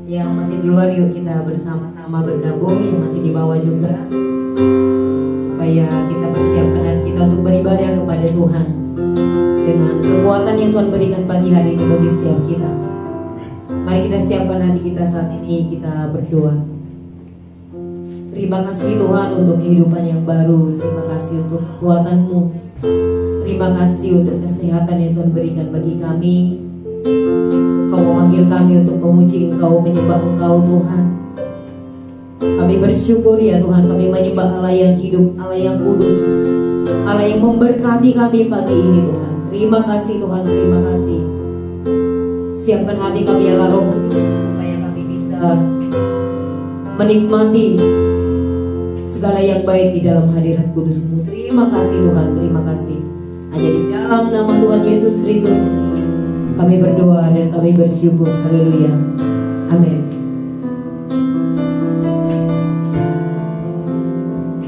Yang masih di luar, yuk kita bersama-sama bergabung. Yang masih di bawah juga, supaya kita persiapkan hati kita untuk beribadah kepada Tuhan dengan kekuatan yang Tuhan berikan pagi hari ini bagi setiap kita. Mari kita siapkan hati kita saat ini, kita berdoa. Terima kasih Tuhan untuk kehidupan yang baru. Terima kasih untuk kekuatan-Mu. Terima kasih untuk kesehatan yang Tuhan berikan bagi kami. Kau memanggil kami untuk memuji Engkau, menyembah Engkau Tuhan. Kami bersyukur ya Tuhan, kami menyembah Allah yang hidup, Allah yang kudus, Allah yang memberkati kami pagi ini Tuhan. Terima kasih Tuhan, terima kasih. Siapkan hati kami ya Roh Kudus, supaya kami bisa menikmati segala yang baik di dalam hadirat kudus-Mu. Terima kasih Tuhan, terima kasih. Hanya di dalam nama Tuhan Yesus Kristus kami berdoa dan kami bersyukur. Haleluya. Amin.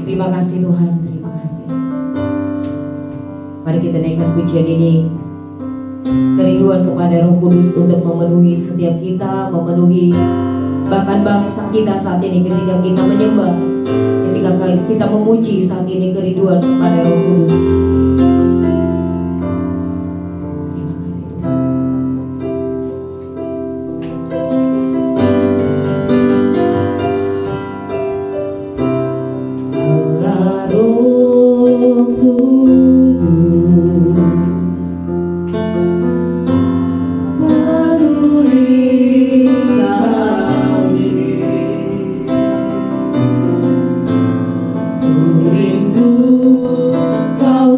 Terima kasih Tuhan, terima kasih. Mari kita naikkan pujian ini. Kerinduan kepada Roh Kudus untuk memenuhi setiap kita, memenuhi bahkan bangsa kita saat ini ketika kita menyembah, ketika kita memuji saat ini, kerinduan kepada Roh Kudus. Rindu kau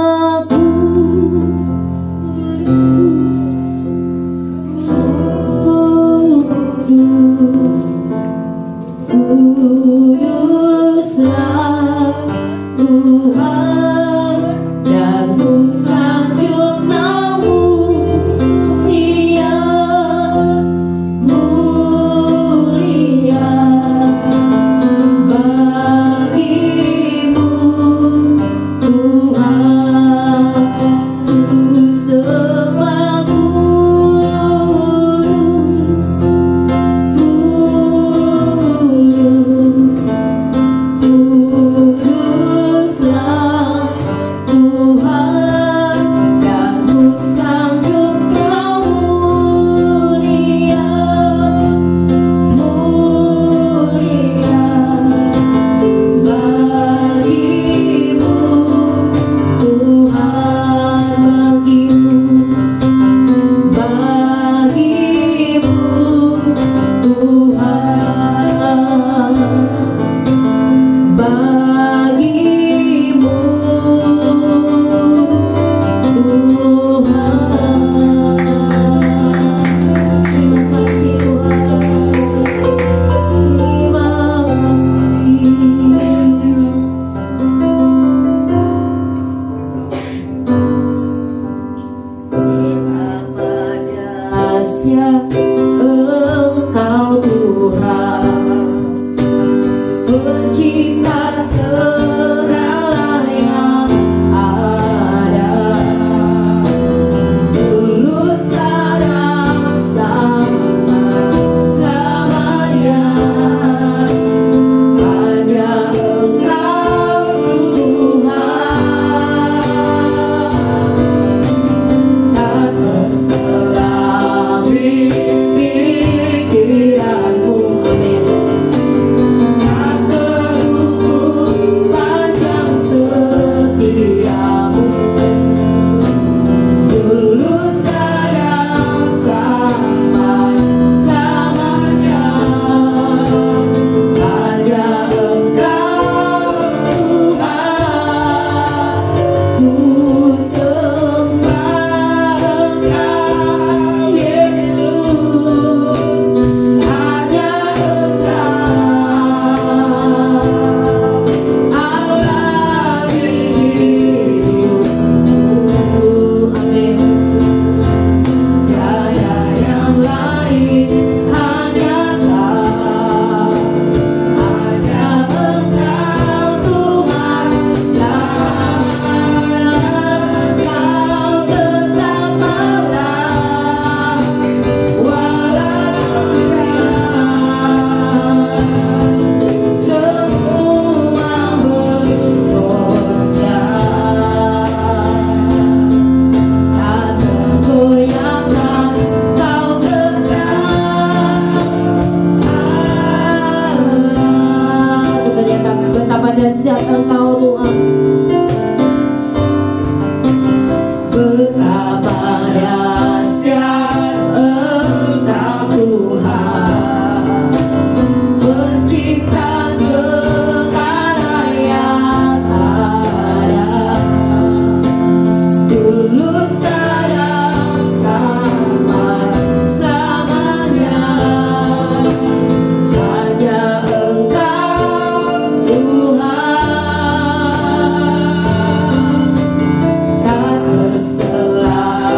semaku kudus, kudus, kuduslah Tuhan, dan ku sanjung nama-Mu mulia, mulia bagimu Tuhan. Ku sembah kudus, kudus, kuduslah Tuhan, dan ku sanjung Kau mulia, mulia bagimu Tuhan, bagimu, bagimu Tuhan, bagimu Tuhan. Terima kasih Tuhan, terima kasih. Dahsyat Engkau Tuhan, pencipta segala yang ada. Tulus kadang sama-samanya, hanya Engkau Tuhan. Tak terselami pikiranmu, amin. Tak terukur panjang setiamu. Tulus kadang sama-samanya, hanya Engkau Tuhan. Ku sembah Engkau Yesus, hanya Engkau Allah di hidupku, amin. Tiada yang lain, hanya Kau, hanya Engkau Tuhan. Kau tetap Allah, walau semua bergoncang, tak tergoyahkan Kau tetap Allah. Kita lihat betapa dahsyat Engkau Tuhan, betapa dahsyat Engkau Tuhan, pencipta segala yang ada. Tulus kadang sama-samanya, hanya Engkau Tuhan. Tak terselami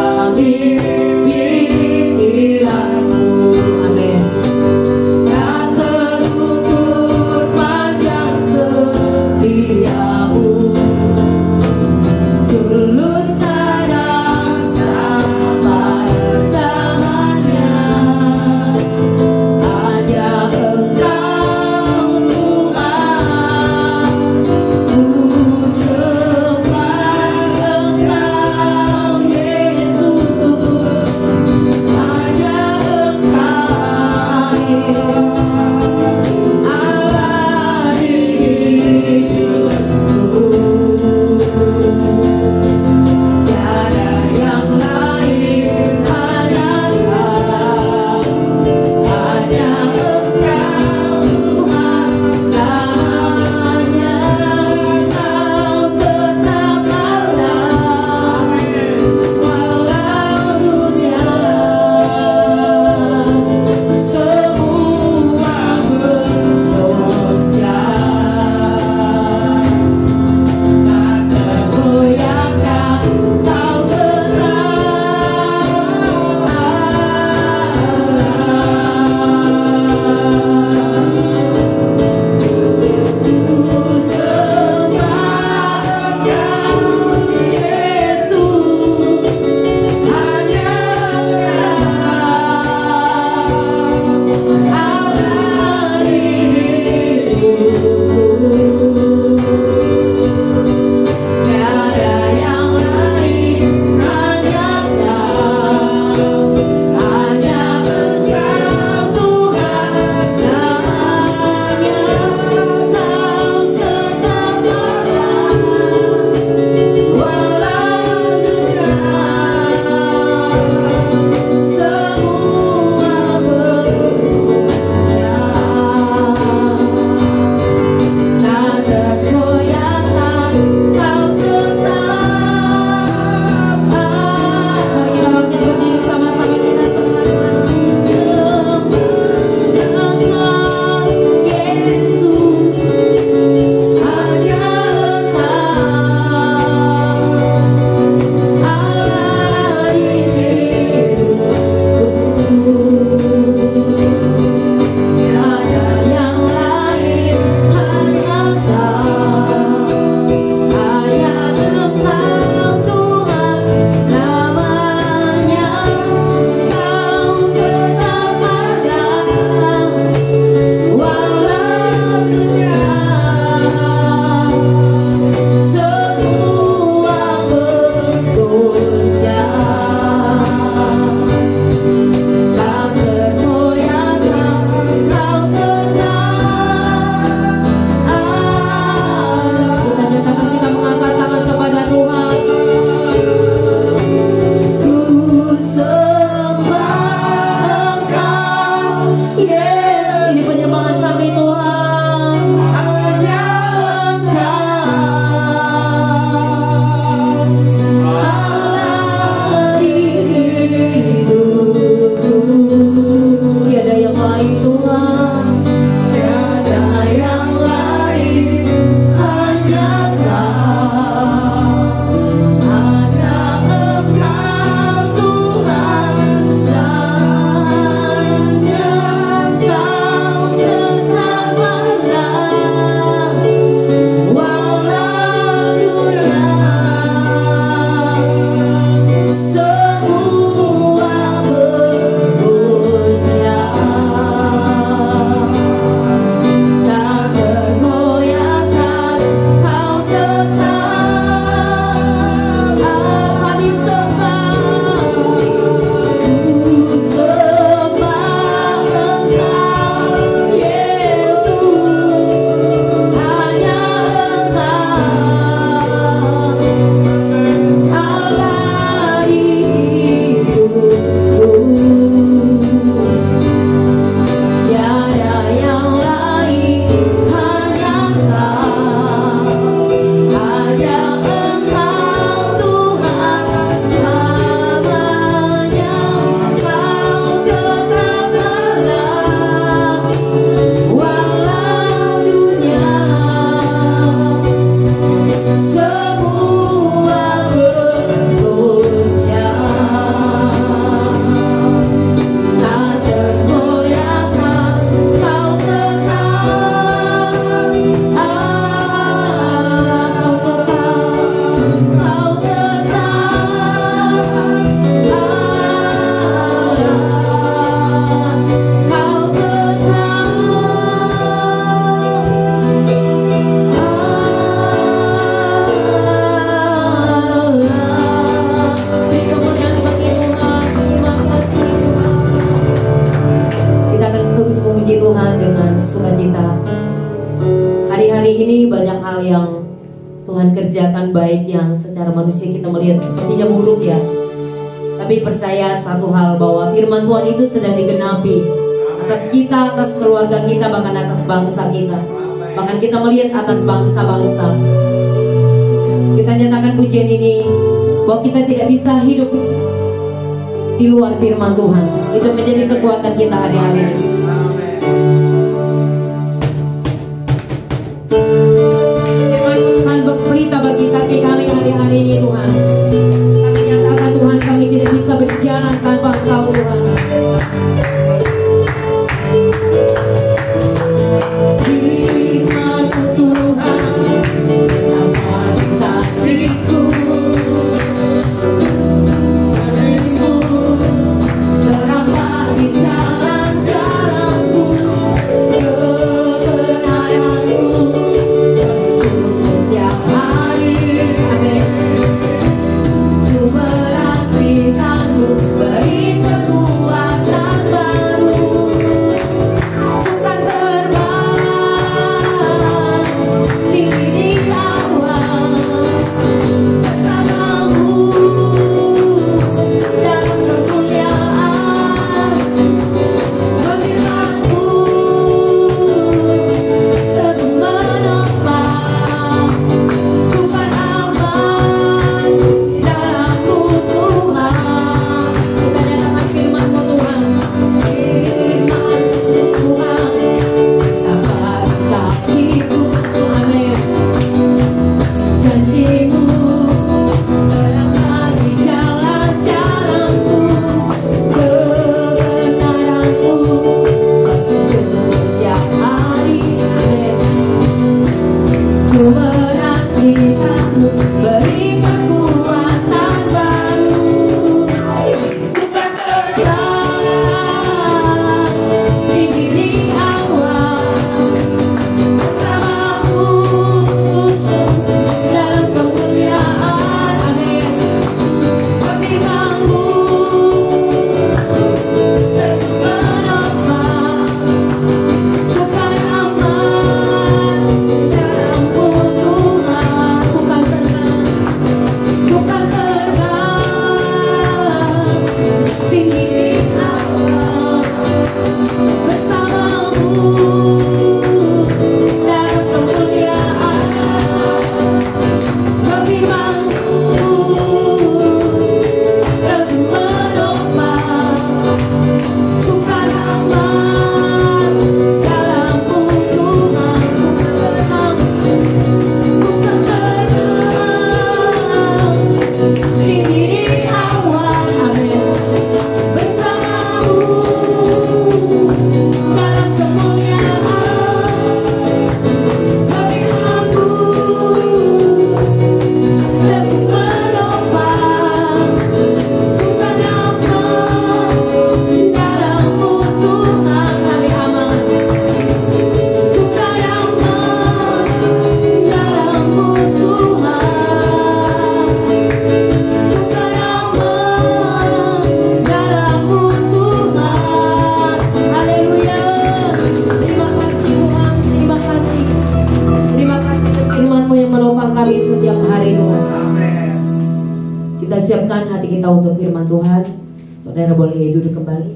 mengerjakan baik yang secara manusia kita melihat sepertinya buruk ya. Tapi percaya satu hal, bahwa firman Tuhan itu sedang digenapi atas kita, atas keluarga kita, bahkan atas bangsa kita. Bahkan kita melihat atas bangsa-bangsa. Kita nyatakan pujian ini, bahwa kita tidak bisa hidup di luar firman Tuhan. Itu menjadi kekuatan kita hari-hari ini. Firman Tuhan berberita bagi kaki kami hari-hari ini Tuhan. Kami nyatakan Tuhan, kami tidak bisa berjalan tanpa Engkau Tuhan. Firman-Mu Tuhan betapa dikasiku. Siapkan hati kita untuk firman Tuhan. Saudara boleh duduk kembali.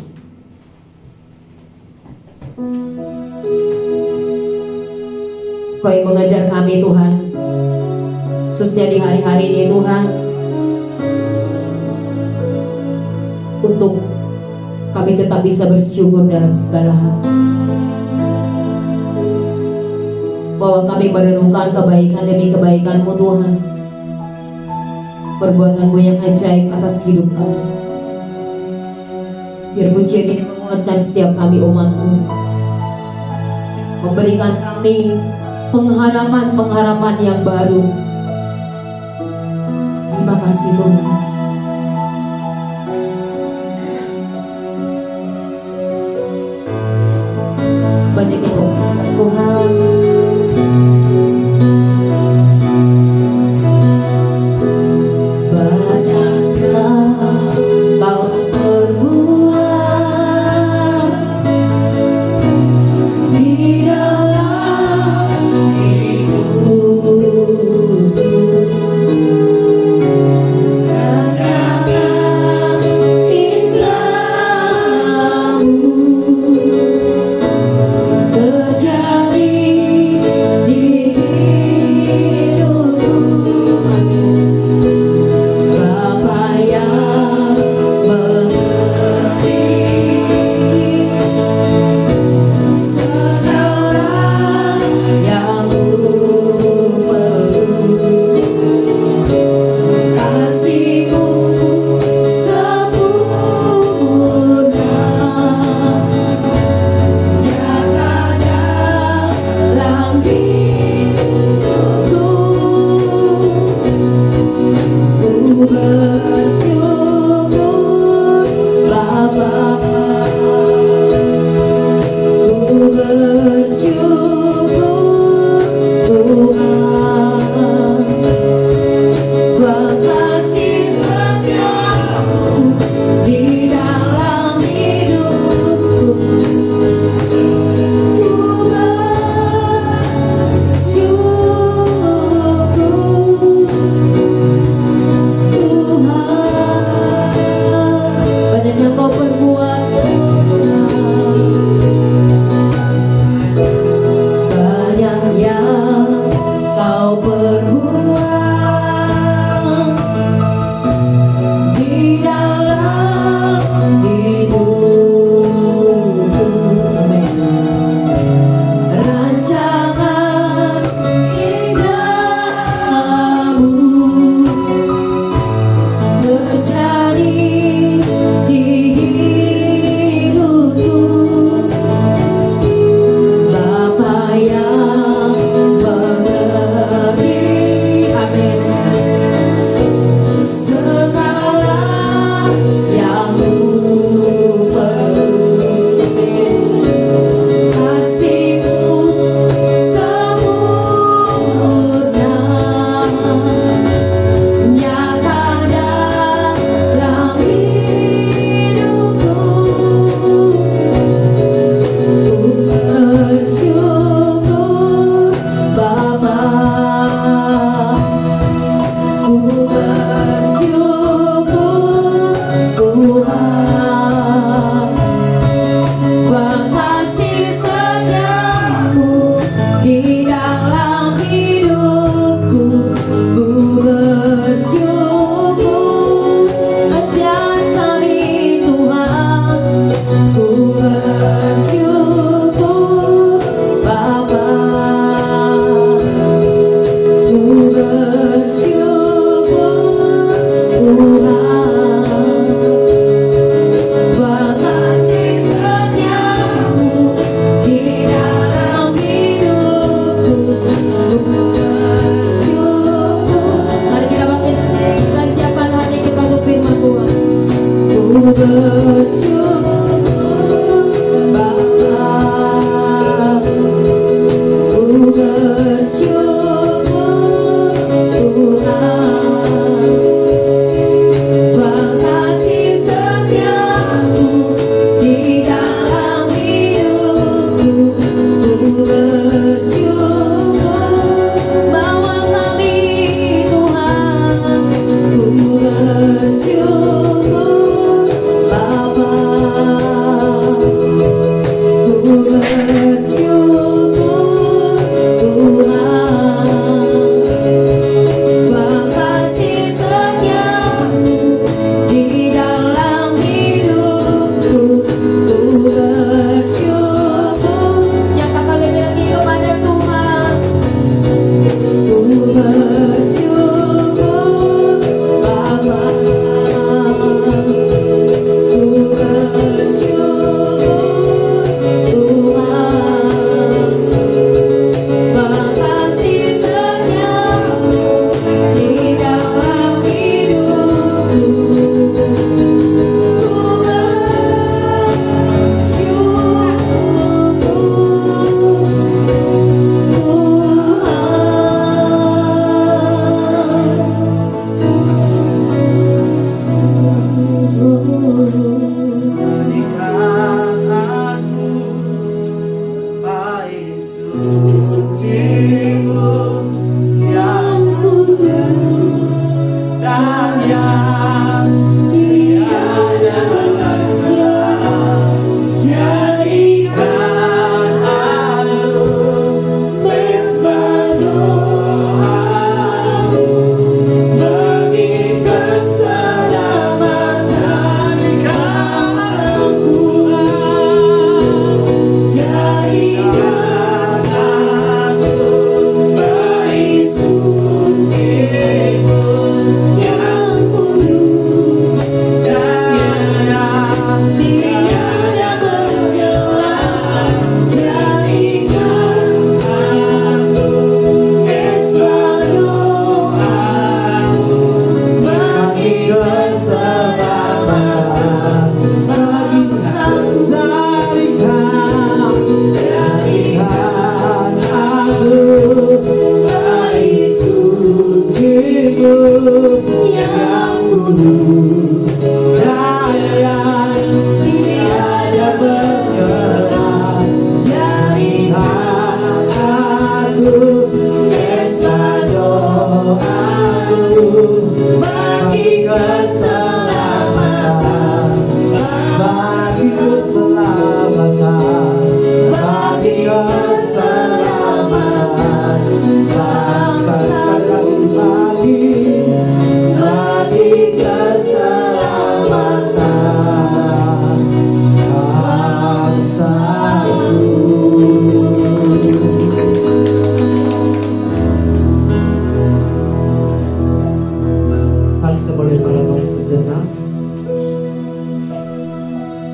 Kau yang mengajar kami Tuhan, khususnya di hari-hari ini Tuhan, untuk kami tetap bisa bersyukur dalam segala hal, bahwa kami merenungkan kebaikan demi kebaikan-Mu Tuhan, perbuatan-Mu yang ajaib atas hidup kami. Biar pujian ini menguatkan setiap kami umat-Mu, memberikan kami pengharapan-pengharapan yang baru. Terima kasih Tuhan. Banyak yang mengucapkan Tuhan.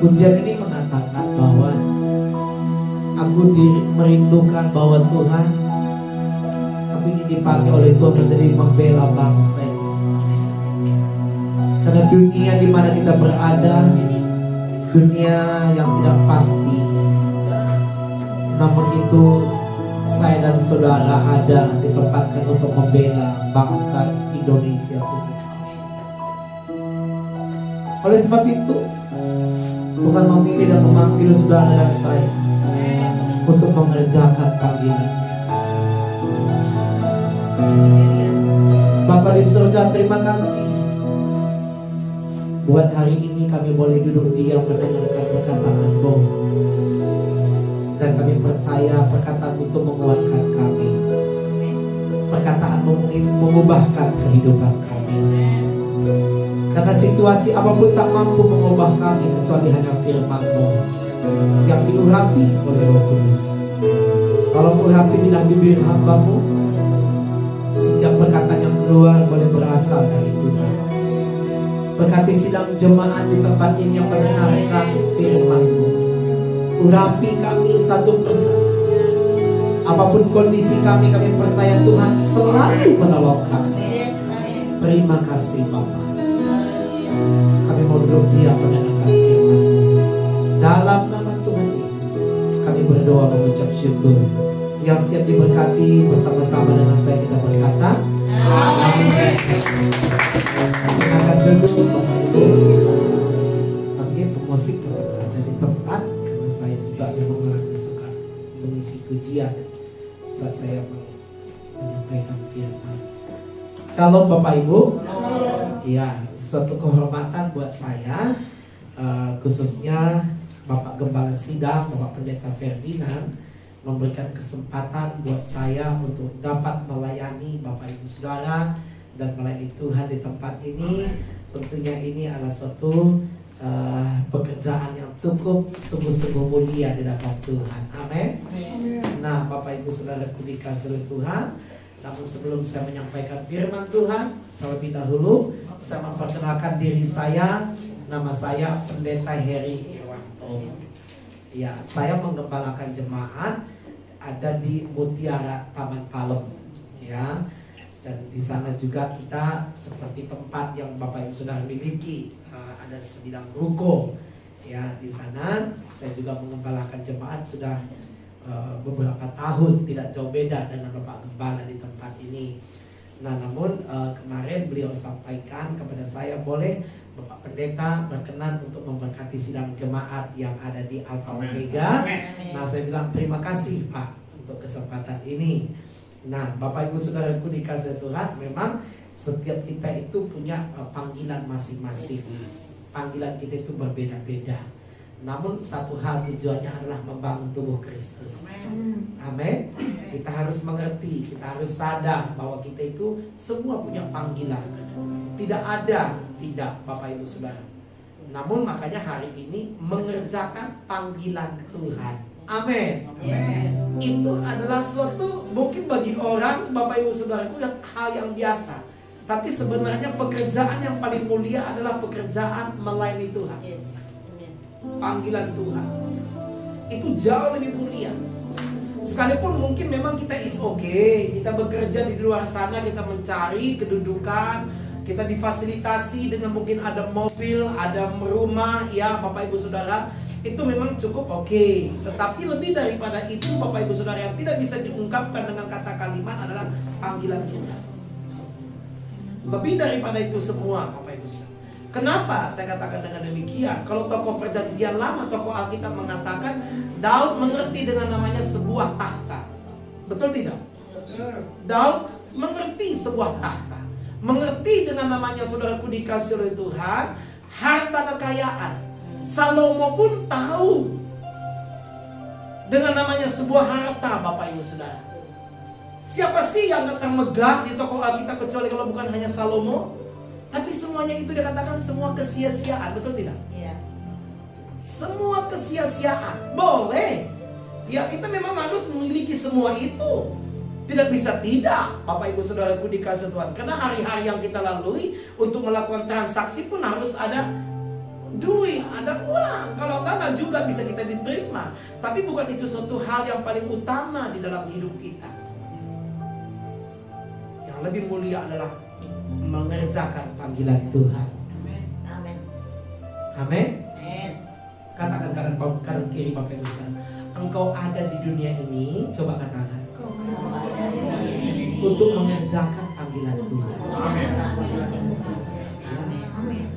Pujian ini mengatakan bahwa aku merindukan bahwa Tuhan, aku ingin dipakai oleh Tuhan menjadi membela bangsa ini. Karena dunia di mana kita berada, dunia yang tidak pasti. Namun itu saya dan saudara ada ditempatkan untuk membela bangsa Indonesia. Oleh sebab itu Tuhan memilih dan memanggil saudara dan saya untuk mengerjakan panggilan. Bapa di surga, terima kasih buat hari ini kami boleh duduk diam mendengarkan perkataan-Mu, dan kami percaya perkataan itu menguatkan kami. Perkataan-Mu mengubahkan kehidupan kami. Karena situasi apapun tak mampu mengubah kami kecuali hanya firman-Mu yang diurapi oleh Roh Kudus. Kalau urapi di dalam bibir hamba-Mu, sehingga perkataan yang keluar boleh berasal dari Tuhan. Berkati sidang jemaat di tempat ini yang mendengarkan firman-Mu. Urapi kami satu persatu. Apapun kondisi kami percaya Tuhan selalu menolong kami. Terima kasih Bapa. Kami mau duduk diam mendengar bersyukur. Yang siap diberkati bersama-sama dengan saya kita berkata amin. Akan duduk Bapak Ibu. Panggil pemusik untuk berada di tempat, karena saya juga memang sangat suka mengisi pujian saat saya menyampaikan firman. Shalom Bapak Ibu. Ya, suatu kehormatan buat saya, khususnya Bapak Gembala Sidang, Bapak Pendeta Ferdinand, memberikan kesempatan buat saya untuk dapat melayani Bapak Ibu Saudara dan melayani Tuhan di tempat ini. Tentunya ini adalah suatu pekerjaan yang cukup sungguh-sungguh mulia di hadapan Tuhan. Amin. Nah, Bapak Ibu Saudara dikasihi oleh Tuhan, namun sebelum saya menyampaikan firman Tuhan, terlebih dahulu saya memperkenalkan diri saya. Nama saya Pendeta Heri Irwanto. Ya, saya menggembalakan jemaat ada di Mutiara Taman Palem. Ya, dan di sana juga kita seperti tempat yang Bapak Ibu Saudara miliki, ada sebidang ruko. Ya, di sana saya juga mengembalakan jemaat sudah beberapa tahun, tidak jauh beda dengan Bapak Gembala di tempat ini. Nah, namun kemarin beliau sampaikan kepada saya, boleh Bapak Pendeta berkenan untuk memberkati sidang jemaat yang ada di Alfa Omega. Nah, saya bilang terima kasih Pak untuk kesempatan ini. Nah, Bapak Ibu Saudaraku dikasihi Tuhan, memang setiap kita itu punya panggilan masing-masing. Panggilan kita itu berbeda-beda. Namun satu hal tujuannya adalah membangun tubuh Kristus. Amin. Kita harus mengerti, kita harus sadar bahwa kita itu semua punya panggilan. Tidak ada tidak Bapak Ibu Saudara. Namun makanya hari ini mengerjakan panggilan Tuhan. Amin. Itu adalah suatu mungkin bagi orang Bapak Ibu Saudaraku hal yang biasa. Tapi sebenarnya pekerjaan yang paling mulia adalah pekerjaan melayani Tuhan. Panggilan Tuhan itu jauh lebih mulia. Sekalipun mungkin memang kita is okay, kita bekerja di luar sana, kita mencari kedudukan, kita difasilitasi dengan mungkin ada mobil, ada rumah, ya Bapak Ibu Saudara, itu memang cukup oke. Tetapi lebih daripada itu Bapak Ibu Saudara, yang tidak bisa diungkapkan dengan kata kalimat adalah panggilan Tuhan. Lebih daripada itu semua Bapak Ibu Saudara. Kenapa saya katakan dengan demikian? Kalau tokoh perjanjian lama, tokoh Alkitab mengatakan Daud mengerti dengan namanya sebuah tahta. Betul tidak? Daud mengerti sebuah tahta, mengerti dengan namanya, saudaraku dikasih oleh Tuhan, harta kekayaan. Salomo pun tahu dengan namanya sebuah harta, Bapak Ibu Saudara. Siapa sih yang akan megah di tokoh Alkitab kecuali kalau bukan hanya Salomo? Tapi semuanya itu dikatakan semua kesia-siaan, betul tidak? Iya. Semua kesia-siaan, boleh. Ya, kita memang harus memiliki semua itu. Tidak bisa tidak, Bapak Ibu Saudaraku dikasih Tuhan. Karena hari-hari yang kita lalui untuk melakukan transaksi pun harus ada duit, ada uang. Kalau enggak juga bisa kita diterima. Tapi bukan itu suatu hal yang paling utama di dalam hidup kita. Yang lebih mulia adalah mengerjakan panggilan Tuhan. Amin. Amin. Katakan kanan kiri Bapak Ibu Saudara, engkau ada di dunia ini, coba katakan, untuk mengerjakan panggilan Tuhan. Amin.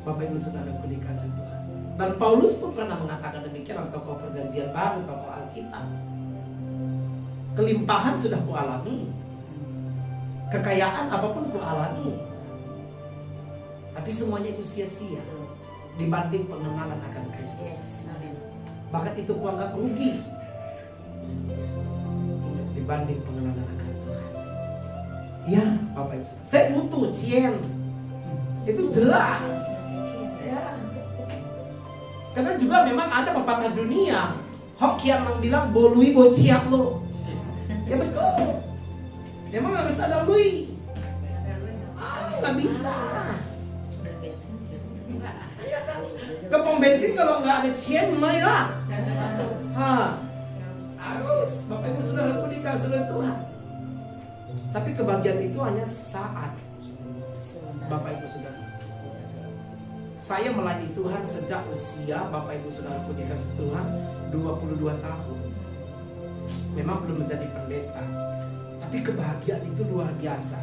Bapak Ibu Saudara dikasih Tuhan. Dan Paulus pun pernah mengatakan demikian, tokoh perjanjian baru, tokoh Alkitab. Kelimpahan sudah kualami, kekayaan apapun kualami, tapi semuanya itu sia-sia dibanding pengenalan akan Kristus. Bahkan itu kuanggap rugi dibanding pengenalan akan Tuhan. Ya Bapak Ibu, saya butuh cien, itu jelas ya. Karena juga memang ada pepatah dunia, Hokian yang bilang bolui bociak lo. Ya betul, memang harus ada lui. Nggak bisa. Ya kan? Ke pom bensin kalau nggak ada cien, mainlah. Harus, Bapak Ibu Saudaraku dikasih oleh Tuhan. Tapi kebahagiaan itu hanya saat, Bapak Ibu Saudara. Saya melayani Tuhan sejak usia, Bapak Ibu Saudaraku dikasih Tuhan, 22 tahun. memang belum menjadi pendeta, tapi kebahagiaan itu luar biasa.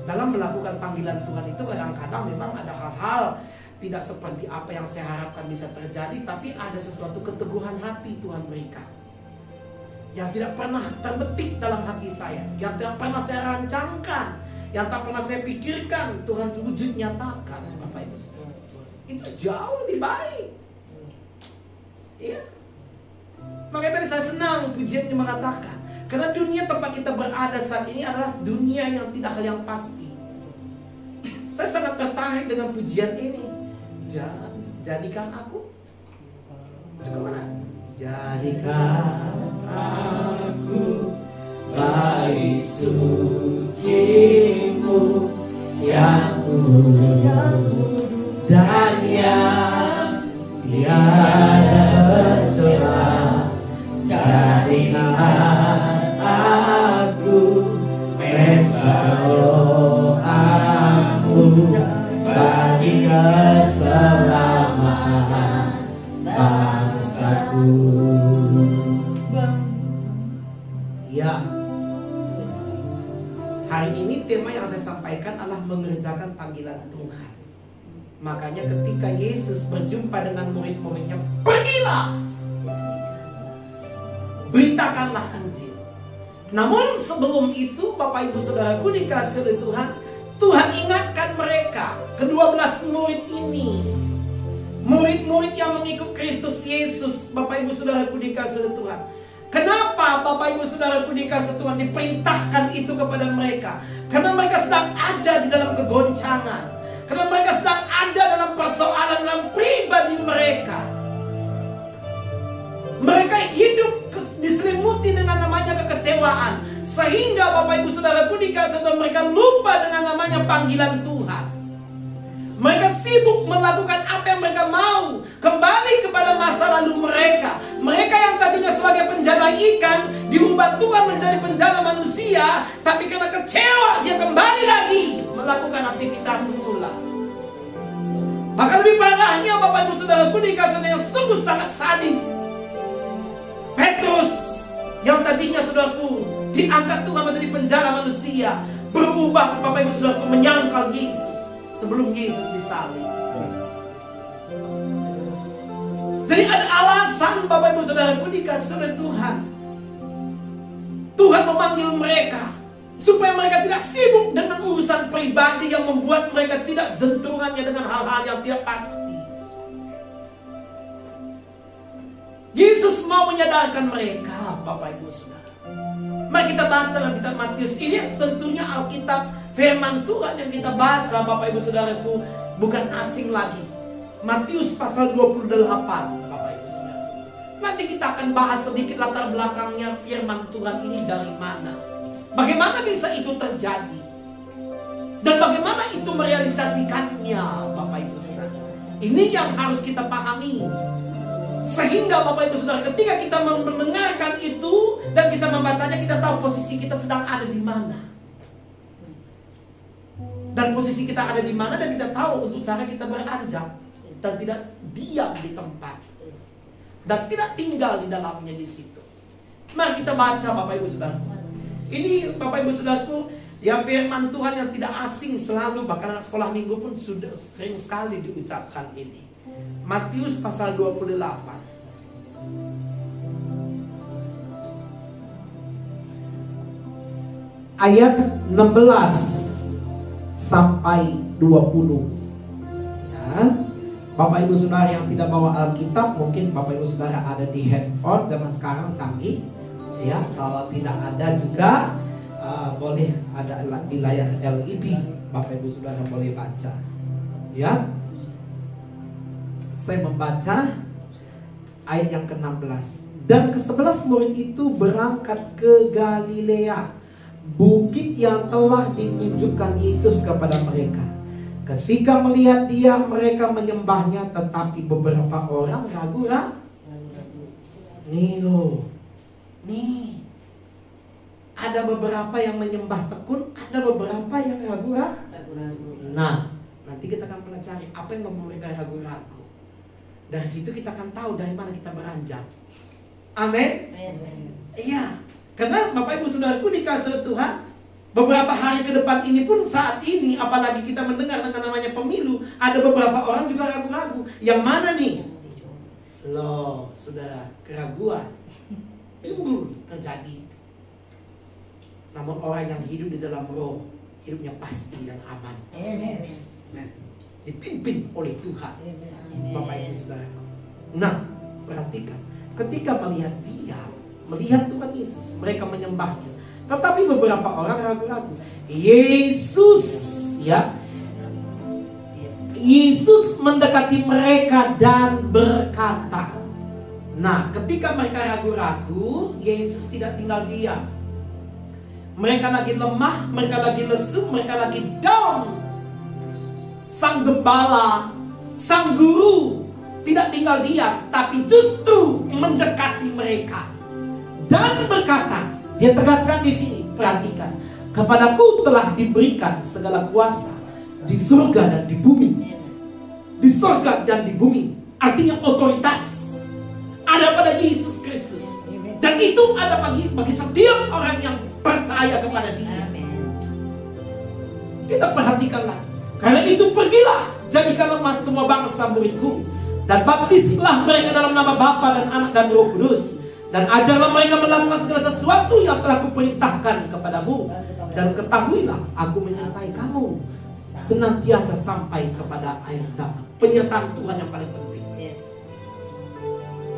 Dalam melakukan panggilan Tuhan itu kadang-kadang memang ada hal-hal tidak seperti apa yang saya harapkan bisa terjadi, tapi ada sesuatu keteguhan hati Tuhan berikan yang tidak pernah terbetik dalam hati saya, yang tidak pernah saya rancangkan, yang tak pernah saya pikirkan, Tuhan wujud nyatakan. Bapak Ibu Saudara, itu jauh lebih baik. Iya. Makanya tadi saya senang pujian yang mengatakan, karena dunia tempat kita berada saat ini adalah dunia yang tidak hal yang pasti. Saya sangat tertarik dengan pujian ini. Jadikan aku. Coba mana? Jadikan aku bayi suci-Mu yang kudus dan yang tiada bercela. Jadikan aku pesta doamu bagi keselamatan bangsaku. Ya, hari ini tema yang saya sampaikan adalah mengerjakan panggilan Tuhan. Makanya ketika Yesus berjumpa dengan murid-muridnya, pergilah, beritakanlah Injil. Namun sebelum itu, Bapak Ibu Saudaraku dikasih oleh Tuhan, Tuhan ingatkan mereka, ke-12 murid ini, murid-murid yang mengikut Kristus Yesus. Bapak Ibu Saudaraku dikasih oleh Tuhan, kenapa Bapak Ibu Saudaraku dikasih Tuhan diperintahkan itu kepada mereka? Karena mereka sedang ada di dalam kegoncangan, karena mereka sedang ada dalam persoalan dalam pribadi mereka. Mereka hidup diselimuti dengan namanya kekecewaan, sehingga Bapak Ibu Saudaraku dikasih Tuhan, mereka lupa dengan namanya panggilan Tuhan. Mereka sibuk melakukan apa yang mereka mau, kembali kepada masa lalu mereka. Mereka yang tadinya sebagai penjala ikan diubah Tuhan menjadi penjala manusia, tapi karena kecewa dia kembali lagi melakukan aktivitas semula. Bahkan lebih parahnya Bapak Ibu Saudaraku dikasih Tuhan yang sungguh sangat sadis, Petrus yang tadinya saudaraku diangkat Tuhan menjadi penjala manusia, berubah Bapak Ibu Saudaraku menyangkal Yesus sebelum Yesus disalib. Jadi ada alasan Bapak Ibu Saudaraku dikasih oleh Tuhan. Tuhan memanggil mereka supaya mereka tidak sibuk dengan urusan pribadi yang membuat mereka tidak jentrungannya dengan hal-hal yang tidak pasti. Yesus mau menyadarkan mereka, Bapak Ibu Saudara. Mari kita baca dalam kitab Matius. Ini tentunya Alkitab firman Tuhan yang kita baca, Bapak Ibu Saudaraku, bukan asing lagi. Matius pasal 28, Bapak Ibu Saudara. Nanti kita akan bahas sedikit latar belakangnya firman Tuhan ini dari mana. Bagaimana bisa itu terjadi? Dan bagaimana itu merealisasikannya, Bapak Ibu Saudara. Ini yang harus kita pahami. Sehingga Bapak Ibu Saudara, ketika kita mendengarkan itu dan kita membacanya, kita tahu posisi kita sedang ada di mana. Dan posisi kita ada di mana, dan kita tahu untuk cara kita beranjak dan tidak diam di tempat dan tidak tinggal di dalamnya di situ. Mari kita baca Bapak Ibu Saudara. Ini Bapak Ibu Saudaraku, ya firman Tuhan yang tidak asing selalu, bahkan anak sekolah minggu pun sudah sering sekali diucapkan ini. Matius pasal 28. Ayat 16 sampai 20. Ya. Bapak Ibu Saudara yang tidak bawa Alkitab, mungkin Bapak Ibu Saudara ada di handphone, zaman sekarang canggih. Ya, kalau tidak ada juga boleh ada di layar LED. Bapak Ibu Saudara boleh baca. Ya. Saya membaca ayat yang ke-16. Dan ke-11 murid itu berangkat ke Galilea, bukit yang telah ditunjukkan Yesus kepada mereka. Ketika melihat dia, mereka menyembahnya, tetapi beberapa orang ragu. Nih loh, nih ada beberapa yang menyembah tekun, ada beberapa yang ragu. Nah, nanti kita akan pelajari apa yang membuat mereka ragu-ragu. Dari situ kita akan tahu dari mana kita beranjak. Amin. Iya, karena Bapak Ibu Saudaraku dikasih Tuhan, beberapa hari ke depan ini pun saat ini, apalagi kita mendengar dengan namanya pemilu, ada beberapa orang juga ragu-ragu. Yang mana nih? Loh, saudara, keraguan timbul terjadi. Namun orang yang hidup di dalam roh, hidupnya pasti dan aman. Dipimpin oleh Tuhan. Bapak Ibu Saudaraku. Nah, perhatikan, ketika melihat dia, melihat Tuhan Yesus, mereka menyembahnya. Tetapi beberapa orang ragu-ragu. Yesus, ya, Yesus mendekati mereka dan berkata. Nah, ketika mereka ragu-ragu, Yesus tidak tinggal diam. Mereka lagi lemah, mereka lagi lesu, mereka lagi down. Sang gembala, sang guru tidak tinggal diam, tapi justru mendekati mereka dan berkata, dia tegaskan di sini, perhatikan, kepadaku telah diberikan segala kuasa di surga dan di bumi. Di surga dan di bumi, artinya otoritas ada pada Yesus Kristus, dan itu ada bagi setiap orang yang percaya kepada Dia. Kita perhatikanlah. Karena itu pergilah, jadikanlah semua bangsa muridku, dan baptislah mereka dalam nama Bapa dan Anak dan Roh Kudus, dan ajarlah mereka melakukan segala sesuatu yang telah kuperintahkan kepadamu, dan ketahuilah aku menyertai kamu senantiasa sampai kepada akhir zaman. Penyertaan Tuhan yang paling penting.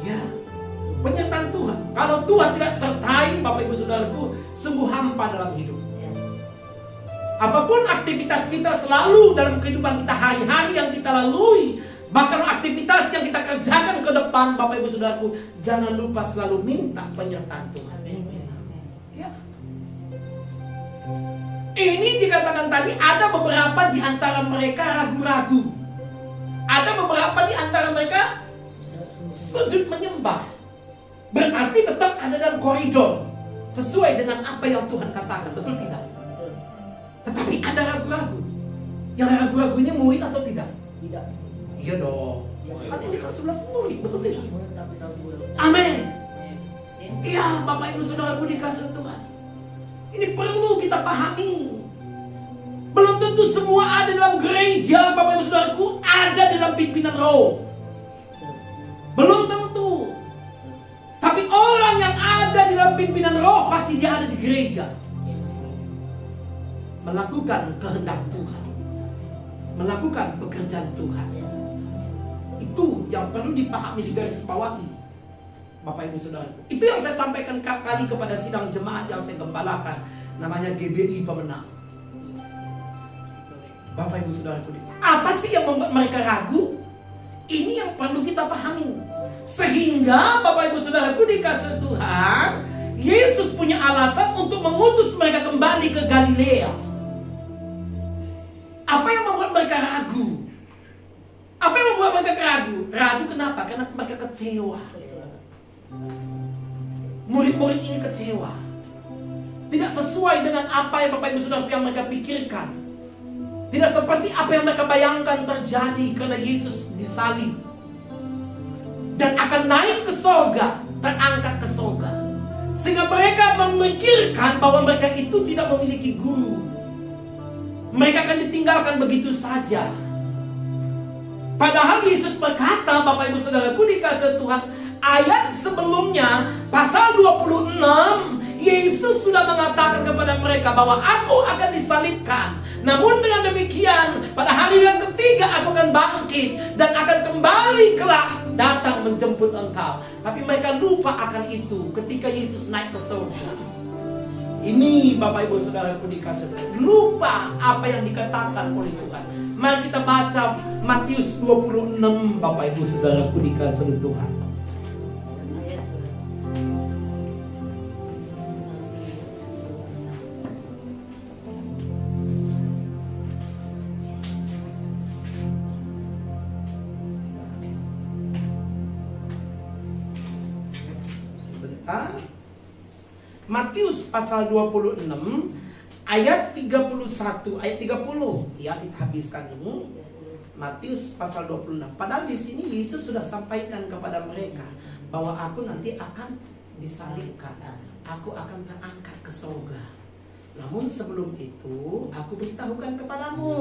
Ya, penyertaan Tuhan. Kalau Tuhan tidak sertai Bapak Ibu Saudaraku, sungguh hampa dalam hidup. Apapun aktivitas kita selalu dalam kehidupan kita hari-hari yang kita lalui, bahkan aktivitas yang kita kerjakan ke depan, Bapak Ibu Saudaraku, jangan lupa selalu minta penyertaan Tuhan. Ya. Ini dikatakan tadi ada beberapa di antara mereka ragu-ragu. Ada beberapa di antara mereka sujud menyembah. Berarti tetap ada dalam koridor sesuai dengan apa yang Tuhan katakan, betul tidak? Tetapi ada ragu-ragu. Yang ragu-ragu ini murid atau tidak? Tidak. Iya dong. Kan ini kan 11 murid, betul tidak? Amin. Iya, Bapak Ibu Saudaraku dikasih Tuhan. Ini perlu kita pahami. Belum tentu semua ada dalam gereja, Bapak Ibu Saudaraku, ada dalam pimpinan roh. Belum tentu. Tapi orang yang ada di dalam pimpinan roh pasti dia ada di gereja. Melakukan kehendak Tuhan, melakukan pekerjaan Tuhan. Itu yang perlu dipahami, di garis bawahi, Bapak Ibu Saudara. Itu yang saya sampaikan kali kepada sidang jemaat yang saya gembalakan, namanya GBI Pemenang. Bapak Ibu Saudara, apa sih yang membuat mereka ragu? Ini yang perlu kita pahami. Sehingga Bapak Ibu Saudaraku dikasih Tuhan, Yesus punya alasan untuk mengutus mereka kembali ke Galilea. Apa yang membuat mereka ragu? Apa yang membuat mereka ragu? Ragu kenapa? Karena mereka kecewa. Murid-murid ini kecewa. Tidak sesuai dengan apa yang Bapak Ibu Saudara yang mereka pikirkan. Tidak seperti apa yang mereka bayangkan terjadi karena Yesus disalib dan akan naik ke surga, terangkat ke surga. Sehingga mereka memikirkan bahwa mereka itu tidak memiliki guru. Mereka akan ditinggalkan begitu saja. Padahal Yesus berkata, Bapak Ibu Saudaraku dikasih Tuhan, ayat sebelumnya, pasal 26, Yesus sudah mengatakan kepada mereka bahwa aku akan disalibkan. Namun dengan demikian, pada hari yang ketiga aku akan bangkit dan akan kembali kelak datang menjemput engkau. Tapi mereka lupa akan itu ketika Yesus naik ke surga. Ini Bapak Ibu Saudaraku dikasih, lupa apa yang dikatakan oleh Tuhan. Mari kita baca Matius 26, Bapak Ibu Saudaraku dikasih Tuhan. Sebentar. Matius pasal 26 ayat 31, ayat 30. Ya, kita habiskan ini. Matius pasal 26. Padahal di sini Yesus sudah sampaikan kepada mereka bahwa aku nanti akan disalibkan, aku akan terangkat ke surga. Namun sebelum itu, aku beritahukan kepadamu,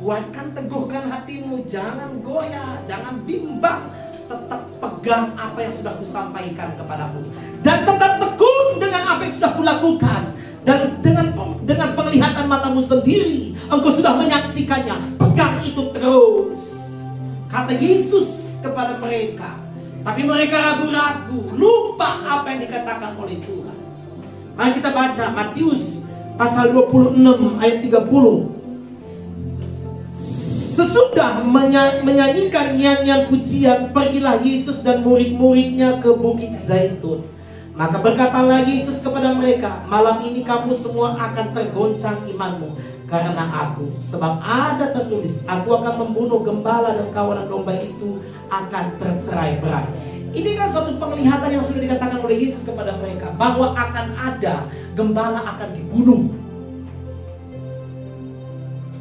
kuatkan, teguhkan hatimu, jangan goyah, jangan bimbang, tetap pegang apa yang sudah kusampaikan kepadamu, dan tetap tekun dengan apa yang sudah kulakukan. Dan dengan penglihatan matamu sendiri, engkau sudah menyaksikannya. Pegang itu terus, kata Yesus kepada mereka. Tapi mereka ragu-ragu, lupa apa yang dikatakan oleh Tuhan. Mari kita baca Matius pasal 26 ayat 30. Sesudah menyanyikan nyanyian pujian, pergilah Yesus dan murid-muridnya ke Bukit Zaitun. Maka berkatalah Yesus kepada mereka, malam ini kamu semua akan tergoncang imanmu karena aku. Sebab ada tertulis, aku akan membunuh gembala dan kawanan domba itu akan tercerai-berai. Ini kan suatu penglihatan yang sudah dikatakan oleh Yesus kepada mereka, bahwa akan ada gembala akan dibunuh.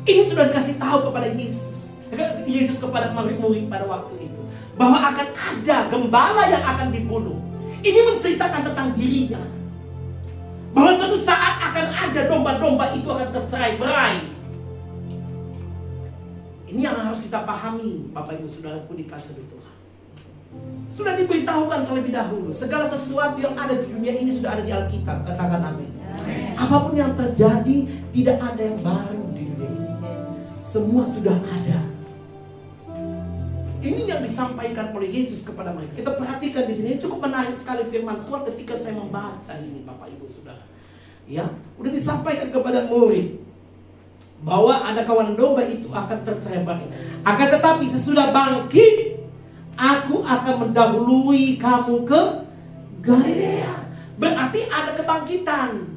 Ini sudah dikasih tahu kepada Yesus kepada murid-murid pada waktu itu, bahwa akan ada gembala yang akan dibunuh. Ini menceritakan tentang dirinya, bahwa suatu saat akan ada domba-domba itu akan tercerai-berai. Ini yang harus kita pahami, Bapak Ibu Saudaraku dikasihi Tuhan. Sudah diberitahukan terlebih dahulu, segala sesuatu yang ada di dunia ini sudah ada di Alkitab. Katakan amin. Apapun yang terjadi, tidak ada yang baru di dunia ini. Semua sudah ada. Ini yang disampaikan oleh Yesus kepada mereka. Kita perhatikan di sini, cukup menarik sekali firman Tuhan ketika saya membaca ini, Bapak Ibu Saudara. Ya, udah disampaikan kepada murid bahwa ada kawanan domba itu akan tercerai-berai. Akan tetapi sesudah bangkit, aku akan mendahului kamu ke Galilea. Berarti ada kebangkitan.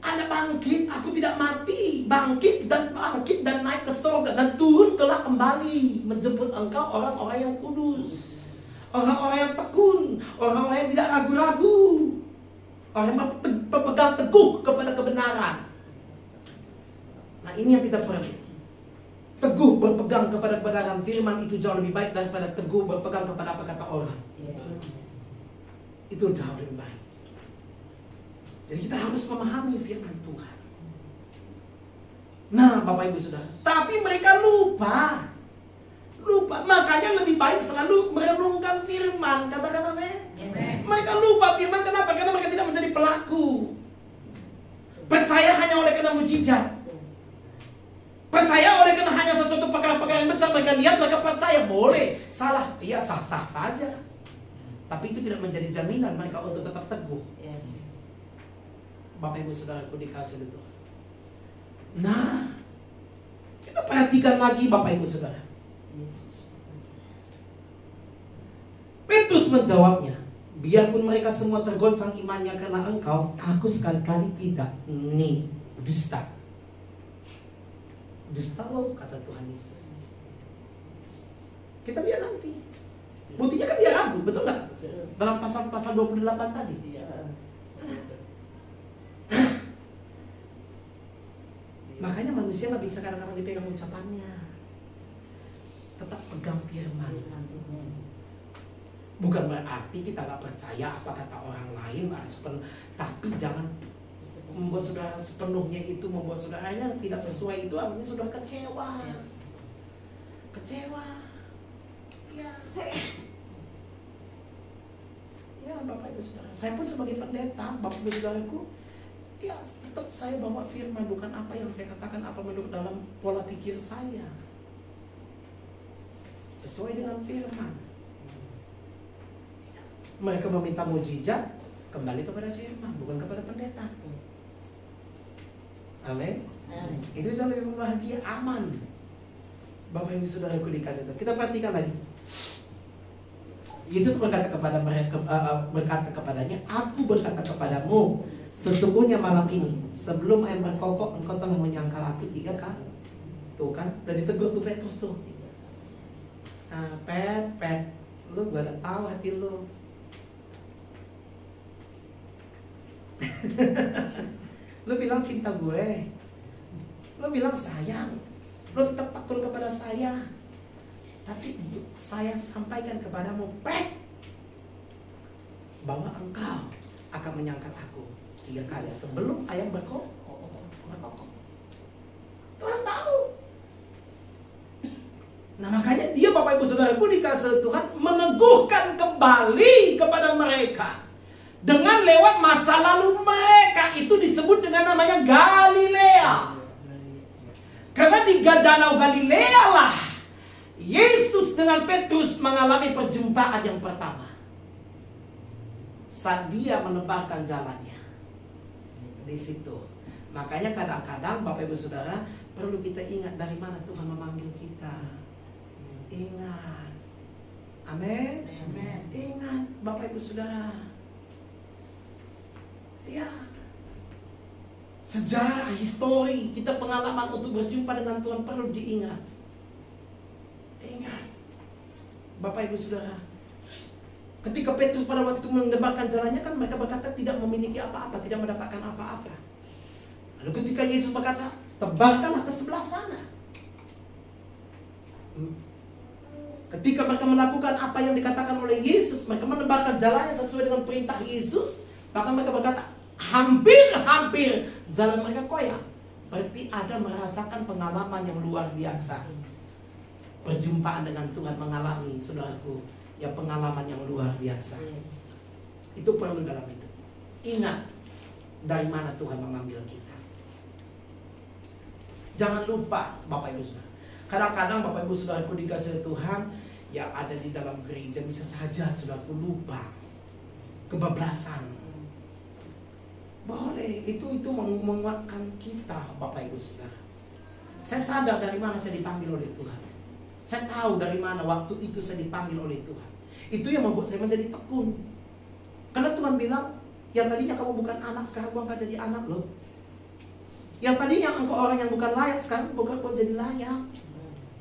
Ada bangkit, aku tidak mati, bangkit dan naik ke surga dan turun kelak kembali menjemput engkau orang-orang yang kudus, orang-orang yang tekun, orang-orang yang tidak ragu-ragu, orang yang berpegang teguh kepada kebenaran. Nah, ini yang kita perlu. Teguh berpegang kepada kebenaran firman itu jauh lebih baik daripada teguh berpegang kepada apa kata orang. Itu jauh lebih baik. Jadi kita harus memahami firman Tuhan. Nah, Bapak Ibu Saudara, tapi mereka lupa. Makanya lebih baik selalu merenungkan firman. Katakan amin. Mereka lupa firman, kenapa? Karena mereka tidak menjadi pelaku. Percaya hanya oleh karena mujizat. Percaya oleh karena hanya sesuatu perkara-perkara yang besar. Mereka lihat, mereka percaya. Boleh, salah, iya sah-sah saja. Tapi itu tidak menjadi jaminan mereka untuk tetap teguh. Bapak Ibu Saudaraku dikasihi Tuhan. Nah, kita perhatikan lagi Bapak Ibu Saudara. Petrus menjawabnya, biarpun mereka semua tergoncang imannya karena engkau, aku sekali-kali tidak. Nih, dusta. Dusta loh, kata Tuhan Yesus. Kita lihat nanti. Buktinya kan dia ragu, betul nggak? Dalam pasal 28 tadi. Makanya manusia nggak bisa kadang-kadang dipegang ucapannya. Tetap pegang firman. Bukan berarti kita nggak percaya apa kata orang lain, tapi jangan membuat saudara sepenuhnya itu, membuat saudaranya tidak sesuai itu, artinya sudah kecewa. Kecewa. Ya Bapak Ibu Saudara, saya pun sebagai pendeta, Bapak Ibu Saudaraku, ya tetap saya bawa firman, bukan apa yang saya katakan apa menurut dalam pola pikir saya, sesuai dengan firman. Mereka meminta mujizat, kembali kepada firman, bukan kepada pendeta. Amin. Itu jauh lebih bahagia, aman. Bapak Ibu Saudaraku dikasih Tuhan. Kita perhatikan lagi. Yesus berkata kepada mereka, berkata kepadanya, aku berkata kepadamu, sesungguhnya malam ini sebelum ayam berkokok engkau telah menyangkal aku 3 kali. Tuh kan, udah ditegur tuh Petrus tuh. Pet, lu gak ada tahu hati lu. Lu bilang cinta gue, lu bilang sayang, lu tetap tekun kepada saya. Tapi saya sampaikan kepadamu, Pet, bahwa engkau akan menyangkal aku 3 kali sebelum ayam berkokok. Tuhan tahu. Nah makanya dia Bapak Ibu Saudaraku dikasih Tuhan meneguhkan kembali kepada mereka. Dengan lewat masa lalu mereka itu disebut dengan namanya Galilea. Karena di Danau Galilea lah Yesus dengan Petrus mengalami perjumpaan yang pertama. Saat dia menebarkan jalannya di situ. Makanya kadang-kadang Bapak Ibu Saudara perlu kita ingat dari mana Tuhan memanggil kita. Ingat. Amin. Ingat Bapak Ibu Saudara. Ya. Sejarah, histori, kita pengalaman untuk berjumpa dengan Tuhan perlu diingat. Ingat, Bapak Ibu Saudara, ketika Petrus pada waktu itu menebarkan jalannya kan mereka berkata tidak memiliki apa-apa, tidak mendapatkan apa-apa. Lalu ketika Yesus berkata, tebarkanlah ke sebelah sana. Ketika mereka melakukan apa yang dikatakan oleh Yesus, mereka menebarkan jalannya sesuai dengan perintah Yesus, maka mereka berkata, hampir jalan mereka koyak. Berarti ada merasakan pengalaman yang luar biasa. Perjumpaan dengan Tuhan mengalami, saudaraku, ya pengalaman yang luar biasa. Itu perlu dalam hidup. Ingat dari mana Tuhan mengambil kita. Jangan lupa Bapak Ibu Saudara. Kadang-kadang Bapak Ibu Saudaraku dikasih Tuhan yang ada di dalam gereja bisa saja saudaraku lupa, kebablasan. Boleh, itu menguatkan kita Bapak Ibu Saudara. Saya sadar dari mana saya dipanggil oleh Tuhan. Saya tahu dari mana waktu itu saya dipanggil oleh Tuhan. Itu yang membuat saya menjadi tekun. Karena Tuhan bilang, yang tadinya kamu bukan anak, sekarang engkau jadi anak loh. Yang tadinya engkau orang yang bukan layak, sekarang engkau jadi layak.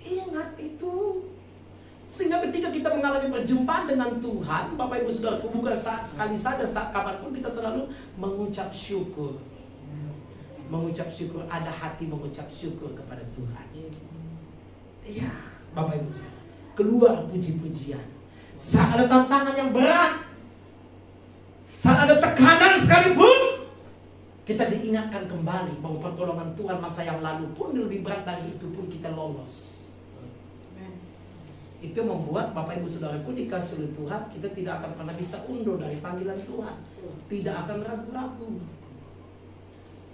Ingat itu. Sehingga ketika kita mengalami perjumpaan dengan Tuhan, Bapak Ibu Saudaraku, bukan saat sekali saja, saat kapanpun kita selalu mengucap syukur. Mengucap syukur, ada hati mengucap syukur kepada Tuhan. Iya, Bapak Ibu Saudara, keluar puji-pujian. Saat ada tantangan yang berat, saat ada tekanan sekalipun, kita diingatkan kembali bahwa pertolongan Tuhan masa yang lalu pun lebih berat dari itu pun kita lolos. Itu membuat Bapak Ibu Saudaraku dikasih oleh Tuhan, kita tidak akan pernah bisa undur dari panggilan Tuhan. Tidak akan ragu-ragu.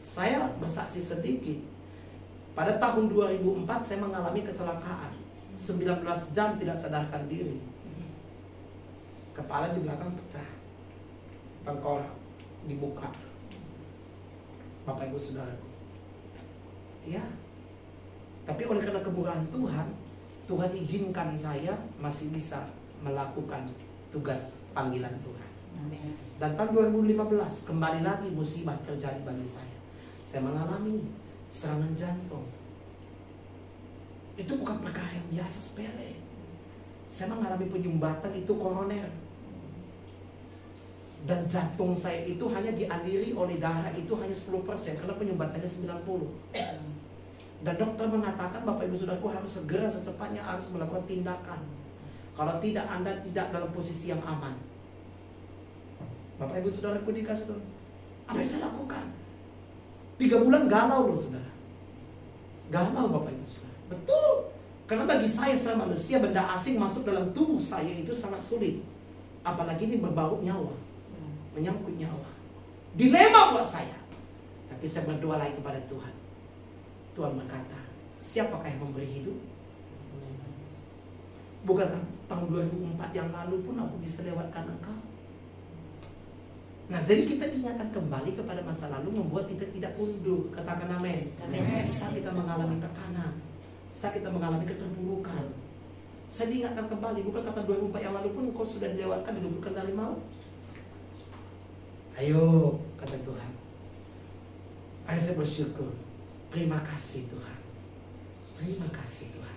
Saya bersaksi sedikit. Pada tahun 2004 saya mengalami kecelakaan. 19 jam tidak sadarkan diri. Kepala di belakang pecah. Tengkorak dibuka. Bapak Ibu Saudaraku. Ya. Tapi oleh karena kemurahan Tuhan, Tuhan izinkan saya masih bisa melakukan tugas panggilan Tuhan. Amin. Dan tahun 2015 kembali lagi musibah terjadi bagi saya. Saya mengalami serangan jantung. Itu bukan perkara yang biasa, sepele. Saya mengalami penyumbatan itu koroner. Dan jantung saya itu hanya dialiri oleh darah itu hanya 10% karena penyumbatannya 90%. Dan dokter mengatakan Bapak Ibu Saudaraku harus segera secepatnya harus melakukan tindakan. Kalau tidak, Anda tidak dalam posisi yang aman. Bapak Ibu Saudaraku dikasih Tuhan, apa yang saya lakukan? 3 bulan galau loh saudara. Galau Bapak Ibu Saudara. Betul. Karena bagi saya manusia, benda asing masuk dalam tubuh saya itu sangat sulit. Apalagi ini berbau nyawa, menyangkut nyawa. Dilema buat saya. Tapi saya berdoa lagi kepada Tuhan. Tuhan berkata, siapakah yang memberi hidup? Bukankah tahun 2004 yang lalu pun aku bisa lewatkan engkau? Nah, jadi kita diingatkan kembali kepada masa lalu membuat kita tidak undur. Katakan amin. Saat kita mengalami tekanan, saat kita mengalami keterpurukan, saya diingatkan kembali. Bukan kata 2004 yang lalu pun kau sudah dilewatkan, diluputkan dari maut. Ayo, kata Tuhan. Ayo saya bersyukur. Terima kasih Tuhan. Terima kasih Tuhan.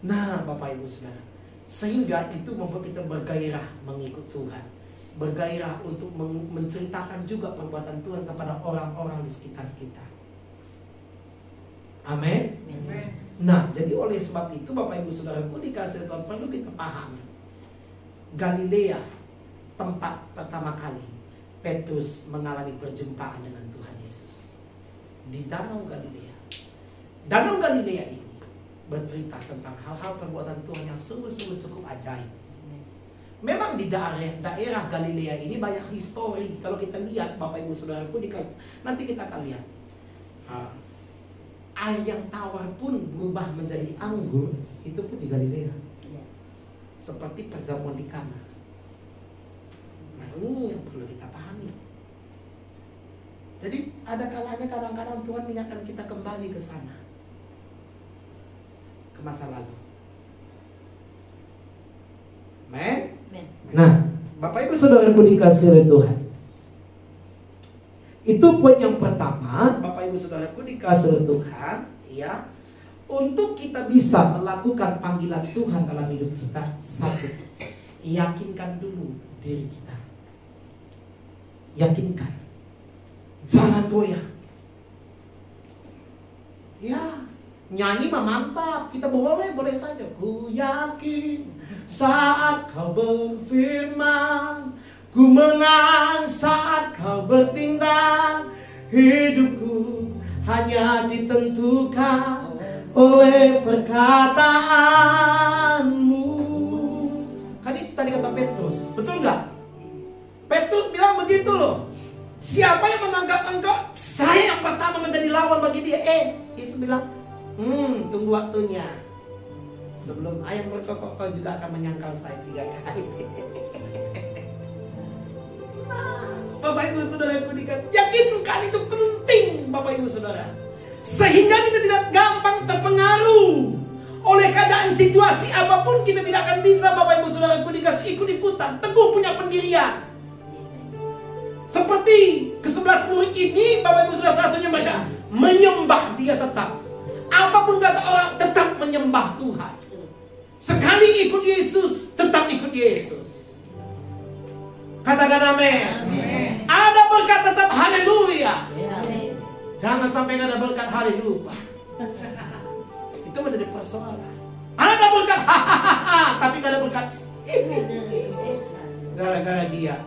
Nah Bapak Ibu Saudara, sehingga itu membuat kita bergairah mengikut Tuhan. Bergairah untuk menceritakan juga perbuatan Tuhan kepada orang-orang di sekitar kita. Amin. Nah jadi oleh sebab itu Bapak Ibu Saudaraku dikasih Tuhan perlu kita pahami. Galilea tempat pertama kali Petrus mengalami perjumpaan dengan Tuhan Yesus? Di Danau Galilea. Danau Galilea ini bercerita tentang hal-hal perbuatan Tuhan yang sungguh-sungguh cukup ajaib. Memang di daerah Galilea ini banyak histori. Kalau kita lihat, Bapak Ibu Saudaraku, nanti kita akan lihat air yang tawar pun berubah menjadi anggur. Itu pun di Galilea. Seperti perjamuan di Kana. Nah, ini yang perlu kita pahami. Jadi ada kalanya kadang-kadang Tuhan mengingatkan kita kembali ke sana, ke masa lalu. Amen. Nah, Bapak Ibu Saudaraku dikasihi oleh Tuhan, itu poin yang pertama. Bapak Ibu Saudaraku dikasihi oleh Tuhan, ya, untuk kita bisa melakukan panggilan Tuhan dalam hidup kita, satu, yakinkan dulu diri kita. Yakinkan, jangan goyah. Ya, nyanyi mah mantap, kita boleh saja. Ku yakin saat kau berfirman, ku menang saat kau bertindak. Hidupku hanya ditentukan oleh perkataanmu. Kan itu tadi kata Petrus, betul nggak? Petrus bilang begitu loh. Siapa yang menanggap engkau? Saya yang pertama menjadi lawan bagi dia. Yesus bilang, tunggu waktunya. Sebelum ayam berkokok, kau juga akan menyangkal saya 3 kali. Bapak Ibu Saudaraku dikatakan, yakinkan itu penting, Bapak Ibu Saudara. Sehingga kita tidak gampang terpengaruh oleh keadaan situasi apapun. Kita tidak akan bisa, Bapak Ibu Saudaraku dikasih ikut-ikutan. Teguh punya pendirian. Seperti ke-11 murid ini, Bapak Ibu Saudara, satunya mereka menyembah dia tetap. Apapun kata orang, tetap menyembah Tuhan. Sekali ikut Yesus, tetap ikut Yesus. Katakan amin. Ada berkat tetap haleluya. Jangan sampai nggak ada berkat haleluya. Itu menjadi persoalan. Ada berkat hahaha, tapi nggak ada berkat gara-gara dia.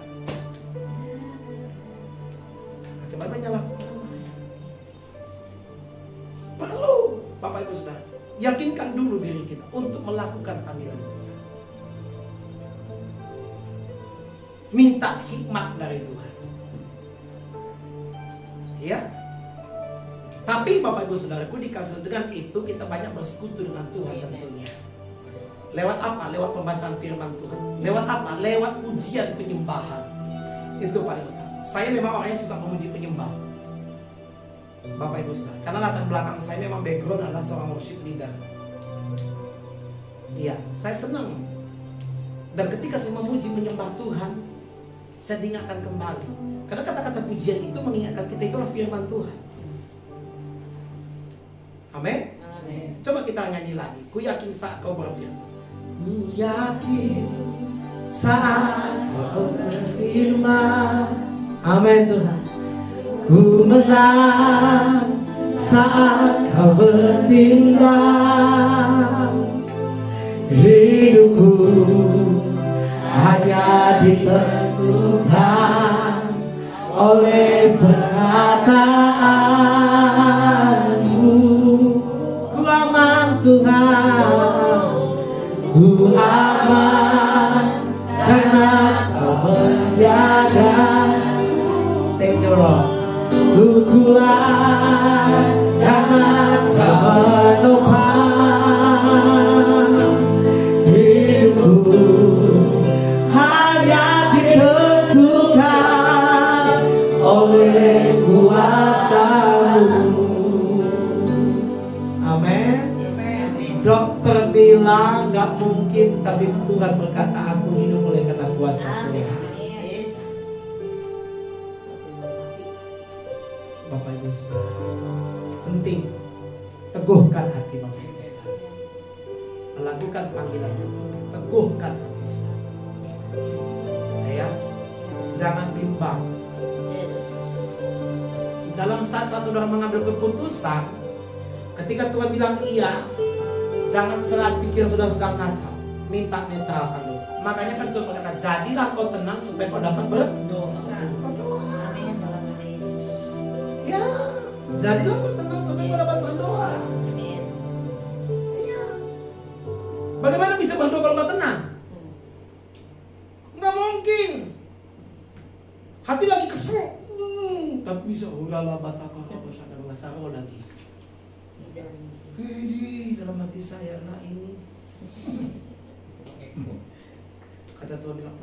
Bagaimana nyalakan? Perlu, Bapak Ibu Saudara, yakinkan dulu diri kita untuk melakukan panggilan Tuhan. Minta hikmat dari Tuhan. Ya. Tapi Bapak Ibu Saudaraku dikasih dengan itu kita banyak bersekutu dengan Tuhan tentunya. Lewat apa? Lewat pembacaan firman Tuhan. Lewat apa? Lewat pujian penyembahan. Itu paling utama. Saya memang orang yang suka memuji penyembah, Bapak Ibu Saudara. Karena latar belakang saya memang background adalah seorang worship leader. Iya, saya senang. Dan ketika saya memuji menyembah Tuhan, saya diingatkan kembali. Karena kata-kata pujian itu mengingatkan kita itulah firman Tuhan. Amin. Coba kita nyanyi lagi. Ku yakin saat kau berfirman. Ku yakin saat kau berfirman. Amin Tuhan. Ku menang saat kau bertindak. Hidupku hanya ditentukan oleh perkataanmu. Ku aman Tuhan, ku aman karena kau menjaga. Thank you Lord. Ku kuat karena kau menopang. Hidupku hanya ditentukan oleh kuasa-Mu. Amin. Dokter bilang gak mungkin, tapi Tuhan berkata aku hidup oleh karena kuasa Tuhan. Bapak Ibu Saudara, penting teguhkan hati Bapak Ibu Saudara. Melakukan panggilan yang seperti teguhkan hati Saudara. Ya, jangan bimbang. Dalam saat saudara mengambil keputusan, ketika Tuhan bilang iya, jangan selalu pikir saudara sedang kacau. Minta netralkan dulu. Makanya kan Tuhan berkata, jadilah kau tenang supaya kau dapat berdoa. Amin dalam nama Yesus. Ya, jadilah kau tenang supaya kau dapat berdoa. Amin. Iya. Bagaimana bisa berdoa kalau nggak tenang? Nggak mungkin. Hati lagi kesel. Tapi bisa urala bataka apa sana ngasaro lagi. Hei, dalam hati saya lah ini. Kata Tuhan bilang,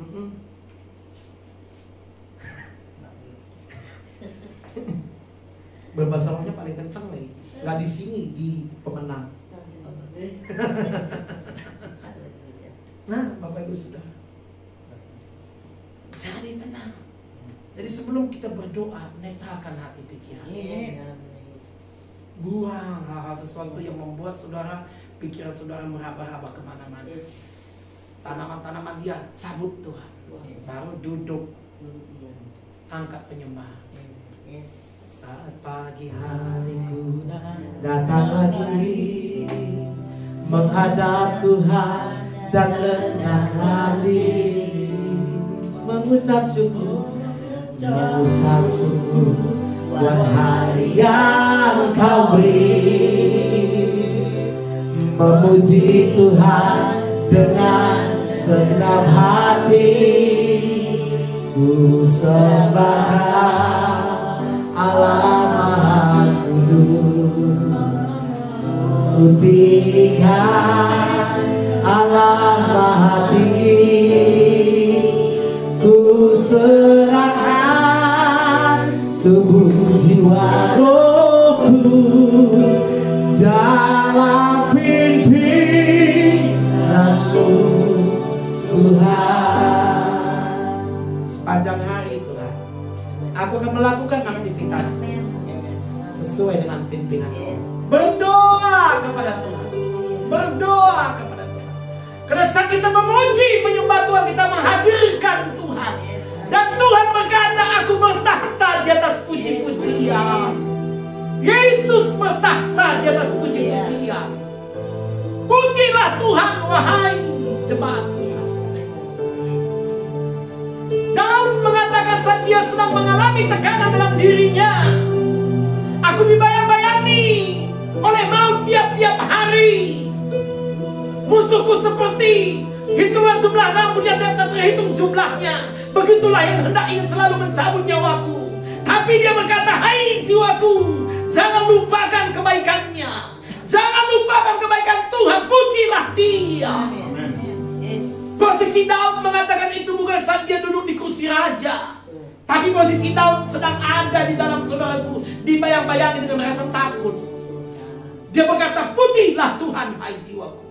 berbahasa rohnya paling kencang lagi. Nggak di sini, di pemenang. Nah, Bapak Ibu sudah. Jadi tenang. Jadi sebelum kita berdoa, netralkan hati pikiran. Buang hal-hal sesuatu yang membuat saudara, pikiran saudara meraba-raba kemana-mana. Tanaman-tanaman dia cabut Tuhan. Baru duduk, angkat penyembah. Saat pagi hariku datang lagi menghadap Tuhan dan rendah hati mengucap syukur buat hari yang Kau beri, memuji Tuhan dengan segenap hati, ku sembah Allah Maha Kudus, ku tinggikan Allah Maha Tinggi, ku serahkan tubuh jiwa rohku dalam pimpinanmu Tuhan. Sepanjang hari Tuhan, aku akan melakukan aktivitas sesuai dengan pimpinan. Berdoa kepada Tuhan, berdoa kepada Tuhan. Karena saat kita memuji, menyembah Tuhan, kita menghadirkan Tuhan. Dan Tuhan berkata, aku bertahta di atas puji-pujian. Yesus bertahta di atas puji-pujian. Pujilah Tuhan, wahai jemaat Tuhan. Daud mengatakan saat dia sedang mengalami tekanan dalam dirinya, aku dibayang-bayangi oleh maut tiap-tiap hari. Musuhku seperti hitungan jumlah rambut yang tidak terhitung jumlahnya. Begitulah yang hendak ingin selalu mencabut nyawaku. Tapi dia berkata, hai jiwaku, jangan lupakan kebaikannya. Jangan lupakan kebaikan Tuhan, pujilah dia. Posisi Daud mengatakan itu bukan saat dia duduk di kursi raja, tapi posisi Daud sedang ada di dalam saudaraku, dibayang-bayangi dengan rasa takut. Dia berkata, pujilah Tuhan, hai jiwaku.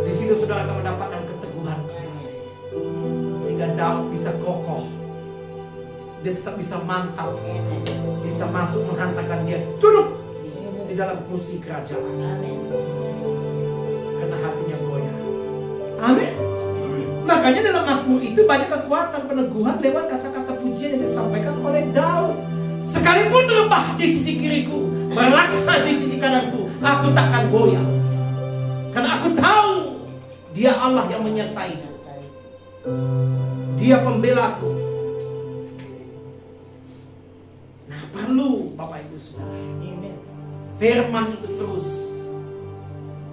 Di situ saudara akan mendapatkan keteguhan, sehingga Daud bisa kokoh. Dia tetap bisa mantap, bisa masuk menghantarkan dia duduk di dalam kursi kerajaan. Karena hatinya goyah. Amin. Makanya dalam Mazmur itu banyak kekuatan peneguhan lewat kata-kata pujian yang disampaikan oleh Daud. Sekalipun rebah di sisi kiriku, melaksa di sisi kananku, aku takkan goyah. Karena aku tahu Dia Allah yang menyertaiku. Dia pembelaku. Nah, perlu Bapak Ibu Saudara, firman itu terus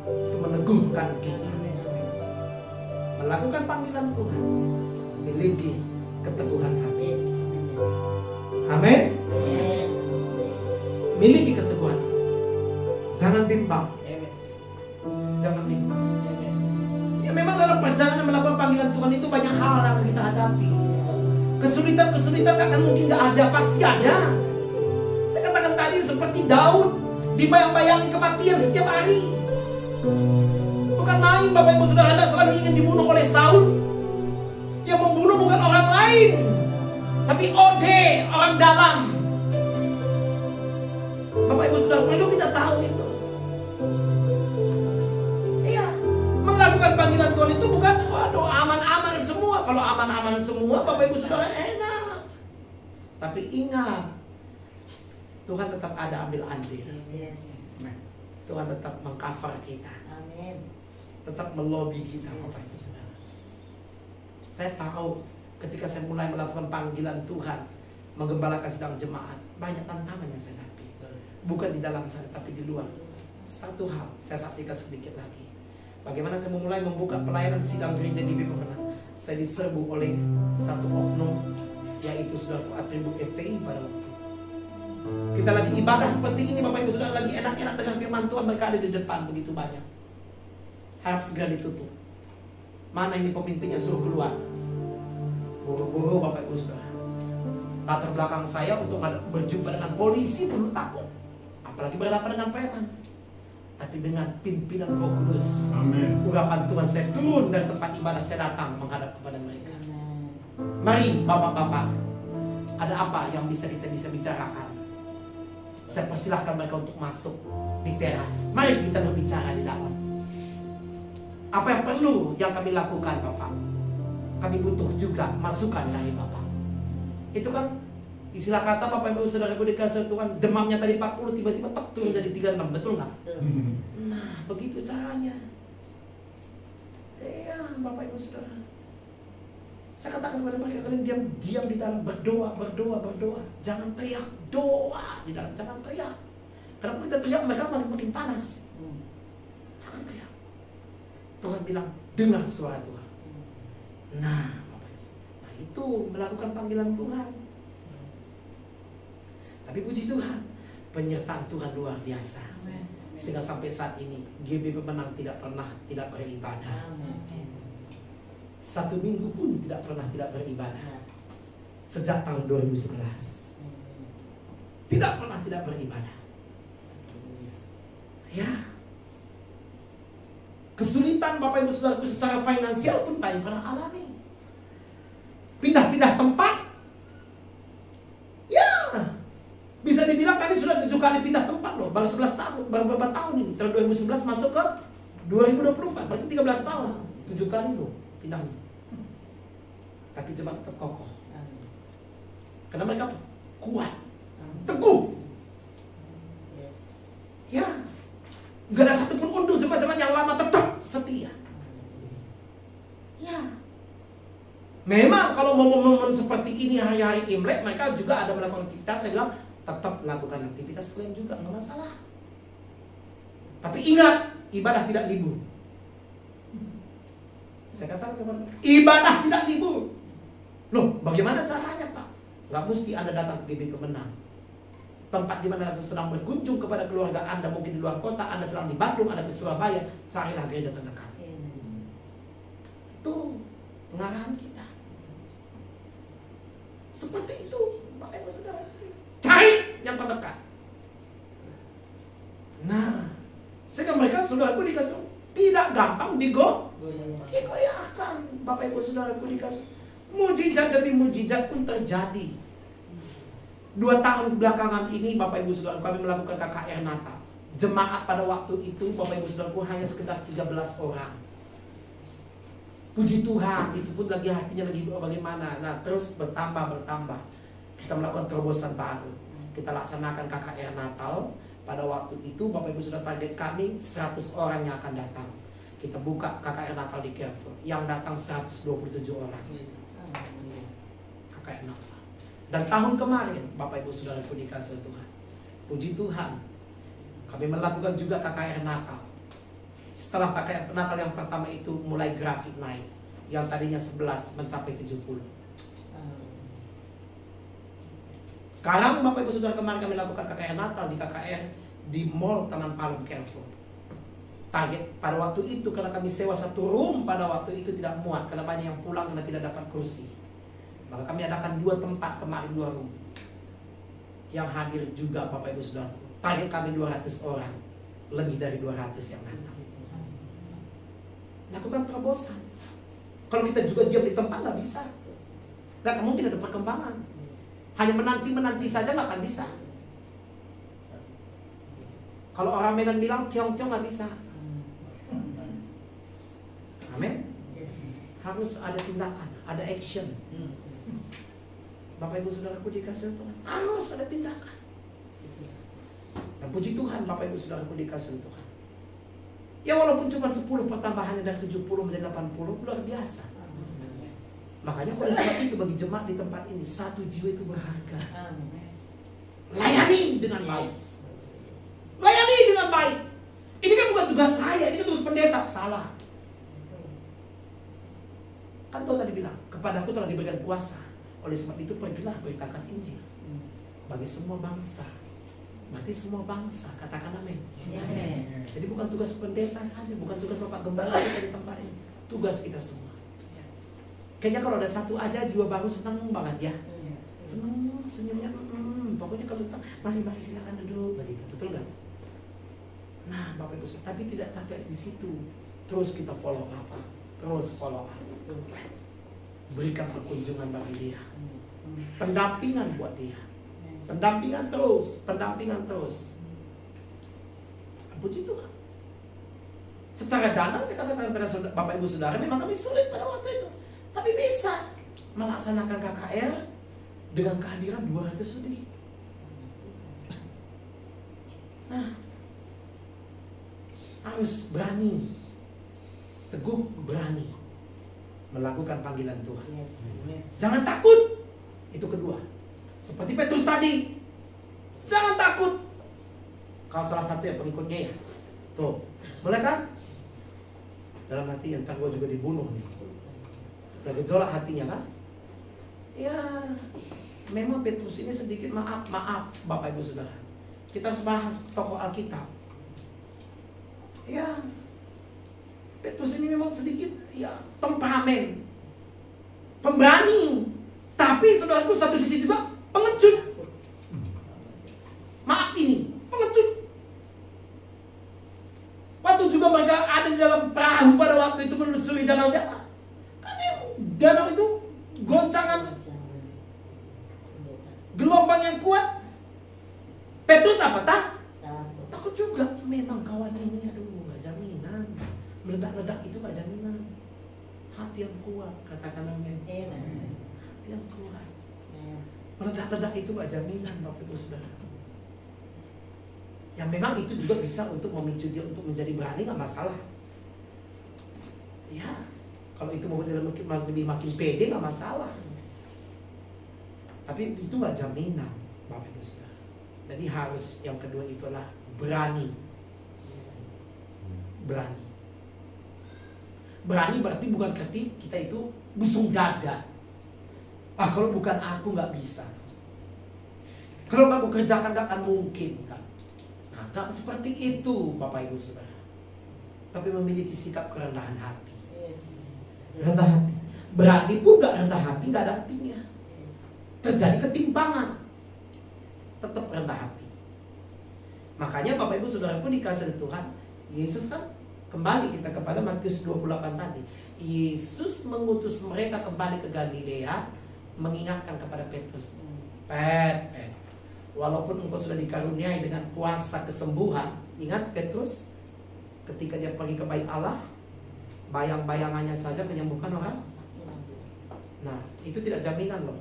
untuk meneguhkan kita. Melakukan panggilan Tuhan, miliki keteguhan hati. Amin. Miliki keteguhan. Jangan bimbang. Jangan bimbang. Ya memang dalam perjalanan melakukan panggilan Tuhan itu banyak hal yang akan kita hadapi. Kesulitan-kesulitan akan mungkin gak ada, pasti ada. Saya katakan tadi seperti Daud, dibayang-bayangi kematian setiap hari. Bukan main Bapak Ibu Saudara, Anda selalu ingin dibunuh oleh Saul. Yang membunuh bukan orang lain, tapi Ode, orang dalam. Bapak Ibu Saudara, perlu kita tahu itu. Iya, melakukan panggilan Tuhan itu bukan waduh aman-aman semua. Kalau aman-aman semua Bapak Ibu Saudara enak. Tapi ingat, Tuhan tetap ada ambil andil. Tuhan tetap mengcover kita. Amin. tetap melobi kita, Bapak Ibu Saudara. Saya tahu ketika saya mulai melakukan panggilan Tuhan, menggembalakan sidang jemaat, banyak tantangan yang saya hadapi. Bukan di dalam saya, tapi di luar. Satu hal, saya saksikan sedikit lagi. Bagaimana saya memulai membuka pelayanan sidang gereja GBI Pemenang. Saya diserbu oleh satu oknum, yaitu saudaraku atribut FPI pada waktu itu. Kita lagi ibadah seperti ini, Bapak Ibu Saudara, lagi enak-enak dengan firman Tuhan, mereka ada di depan begitu banyak. Harap segera ditutup. Mana ini pemimpinnya, suruh keluar. Buru-buru Bapak Ibu Saudara. Latar belakang saya untuk berjumpa dengan polisi perlu takut, apalagi berhadapan dengan preman. Tapi dengan pimpinan Roh Kudus, Amin. urapan Tuhan, saya turun dari tempat ibadah, saya datang menghadap kepada mereka. Mari bapak-bapak, ada apa yang bisa kita bicarakan? Saya persilahkan mereka untuk masuk di teras. Mari kita berbicara di dalam. Apa yang perlu yang kami lakukan, Bapak? Kami butuh juga masukan dari Bapak. Itu kan istilah kata Bapak Ibu Saudara dikasih Tuhan, demamnya tadi 40 tiba-tiba turun jadi 36, betul nggak? Nah, begitu caranya. Ya, Bapak Ibu Saudara. Saya katakan kepada mereka, kalian diam di dalam, berdoa. Jangan teriak, doa di dalam, jangan teriak. Karena kita teriak mereka makin panas. Jangan teriak. Tuhan bilang, dengar suara Tuhan. Nah, Bapak Ibu Saudara, nah itu melakukan panggilan Tuhan. Tapi puji Tuhan, penyertaan Tuhan luar biasa. Sehingga sampai saat ini GBI Pemenang tidak pernah tidak beribadah. Satu minggu pun tidak pernah tidak beribadah. Sejak tahun 2011 tidak pernah tidak beribadah. Ya, kesulitan Bapak Ibu Saudaraku secara finansial pun kami pernah alami. Pindah-pindah tempat. Ya, bisa dibilang kami sudah 7 kali pindah tempat loh. Baru 11 tahun, baru beberapa tahun ini. Tahun 2011 masuk ke 2024, berarti 13 tahun. 7 kali loh pindahnya. Tapi jemaat tetap kokoh. Karena mereka kuat, teguh. Ya, nggak ada satupun undur. Jemaat-jemaat yang lama tetap setia. Ya, memang kalau momen-momen seperti ini, hari-hari Imlek, mereka juga ada melakukan aktivitas. Saya bilang tetap lakukan aktivitas kalian juga, nggak masalah. Tapi ingat, ibadah tidak libur. Saya katakan ibadah tidak libur. Loh, bagaimana caranya, Pak? Nggak mesti Anda datang ke GBI Pemenang. Tempat di mana Anda sedang berkunjung kepada keluarga Anda, mungkin di luar kota, Anda sedang di Bandung, Anda di Surabaya, carilah gereja terdekat. Itu pengarahan kita. Seperti itu, Bapak Ibu Saudara. Cari yang terdekat. Nah, sehingga mereka saudaraku dikasih tidak gampang digoyahkan. Bapak Ibu Saudaraku dikasih. Mujizat demi mujizat pun terjadi. 2 tahun belakangan ini Bapak Ibu Saudara, kami melakukan KKR Natal. Jemaat pada waktu itu Bapak Ibu Saudaraku hanya sekitar 13 orang. Puji Tuhan, itu pun lagi hatinya lagi bagaimana. Nah, terus bertambah. Kita melakukan terobosan baru. Kita laksanakan KKR Natal. Pada waktu itu Bapak Ibu Saudara, target kami 100 orang yang akan datang. Kita buka KKR Natal di Carrefour. Yang datang 127 orang. KKR Natal. Dan tahun kemarin Bapak Ibu Saudaraku dikasih Tuhan, puji Tuhan, kami melakukan juga KKR Natal. Setelah KKR Natal yang pertama itu mulai grafik naik, yang tadinya 11 mencapai 70. Sekarang Bapak Ibu Saudara, kemarin kami lakukan KKR Natal di KKR di Mall Taman Palem Carrefour. Target pada waktu itu, karena kami sewa 1 room pada waktu itu tidak muat, karena banyak yang pulang karena tidak dapat kursi. Maka kami adakan 2 tempat kemarin, 2 room. Yang hadir juga Bapak Ibu Saudara. Target kami 200 orang. Lebih dari 200 yang datang. Lakukan terobosan. Kalau kita juga diam di tempat nggak bisa. Nggak mungkin ada perkembangan. Hanya menanti saja nggak akan bisa. Kalau orang Medan bilang tiong-tiong nggak bisa. Amin. Harus ada tindakan, ada action. Bapak Ibu Saudaraku dikasih Tuhan, harus ada tindakan. Dan puji Tuhan Bapak Ibu Saudaraku dikasih Tuhan. Ya walaupun cuma 10 pertambahannya dari 70 menjadi 80, luar biasa. Makanya oleh sebab itu bagi jemaat di tempat ini, satu jiwa itu berharga. Layani dengan baik. Layani dengan baik. Ini kan bukan tugas saya, ini kan tugas pendeta. Salah. Kan Tuhan tadi bilang, kepadaku telah diberikan kuasa. Oleh sebab itu pergilah beritakan Injil bagi semua bangsa. Berarti semua bangsa, katakan amin. Jadi bukan tugas pendeta saja, bukan tugas Bapak Gembala kita di tempat ini, tugas kita semua. Kayaknya kalau ada satu aja jiwa baru senang banget ya. Senang, senyumnya, pokoknya kalau datang, mari silakan duduk, begitu, betul nggak? Nah, Bapak Ibu, tapi tidak sampai di situ. Terus kita follow up, terus follow up. Berikan perkunjungan bagi dia, pendampingan buat dia. Pendampingan terus. Puji Tuhan. Secara dana saya katakan pada Bapak Ibu Saudara, memang kami sulit pada waktu itu. Tapi bisa melaksanakan KKR dengan kehadiran 200 lebih. Nah, harus berani, teguh berani melakukan panggilan Tuhan. Jangan takut. Itu kedua. Seperti Petrus tadi, jangan takut. Kau salah satu yang pengikutnya ya. Tuh, boleh kan? Dalam hati yang gue juga dibunuh nih. Udah gejolak hatinya kan? Ya, memang Petrus ini sedikit maaf Bapak Ibu Saudara. Kita harus bahas tokoh Alkitab. Ya, Petrus ini memang sedikit ya temperamen, pemberani. Tapi saudaraku satu sisi juga pengecut. Maaf ini, pengecut. Waktu juga mereka ada di dalam perahu pada waktu itu menelusuri danau siapa? Karena danau itu goncangan gelombang yang kuat. Petrus apa takut juga. Memang kawan ini aduh gak jaminan. Meledak-ledak itu gak jaminan. Hati yang kuat, katakan amin. Hati yang kuat. Meledak-ledak itu gak jaminan Bapak Ibu Saudara. Ya memang itu juga bisa untuk memicu dia untuk menjadi berani, gak masalah. Ya, kalau itu mau lebih makin pede gak masalah. Tapi itu gak jaminan Bapak Ibu Saudara. Jadi harus yang kedua itulah berani. Berani. Berani berarti bukan ketika kita itu busung dada. Kalau bukan aku nggak bisa. Kalau nggak aku kerjakan nggak akan mungkin kan. Nah, gak seperti itu Bapak Ibu Saudara. Tapi memiliki sikap kerendahan hati. Rendah hati. Berani pun nggak rendah hati, nggak ada artinya. Terjadi ketimpangan. Tetap rendah hati. Makanya Bapak Ibu Saudara pun dikasih Tuhan. Yesus kan kembali kita kepada Matius 28 tadi. Yesus mengutus mereka kembali ke Galilea, mengingatkan kepada Petrus, Pet, walaupun engkau sudah dikaruniai dengan kuasa kesembuhan. Ingat Petrus, ketika dia pergi ke bait Allah, bayang-bayangannya saja menyembuhkan orang. Nah, itu tidak jaminan loh.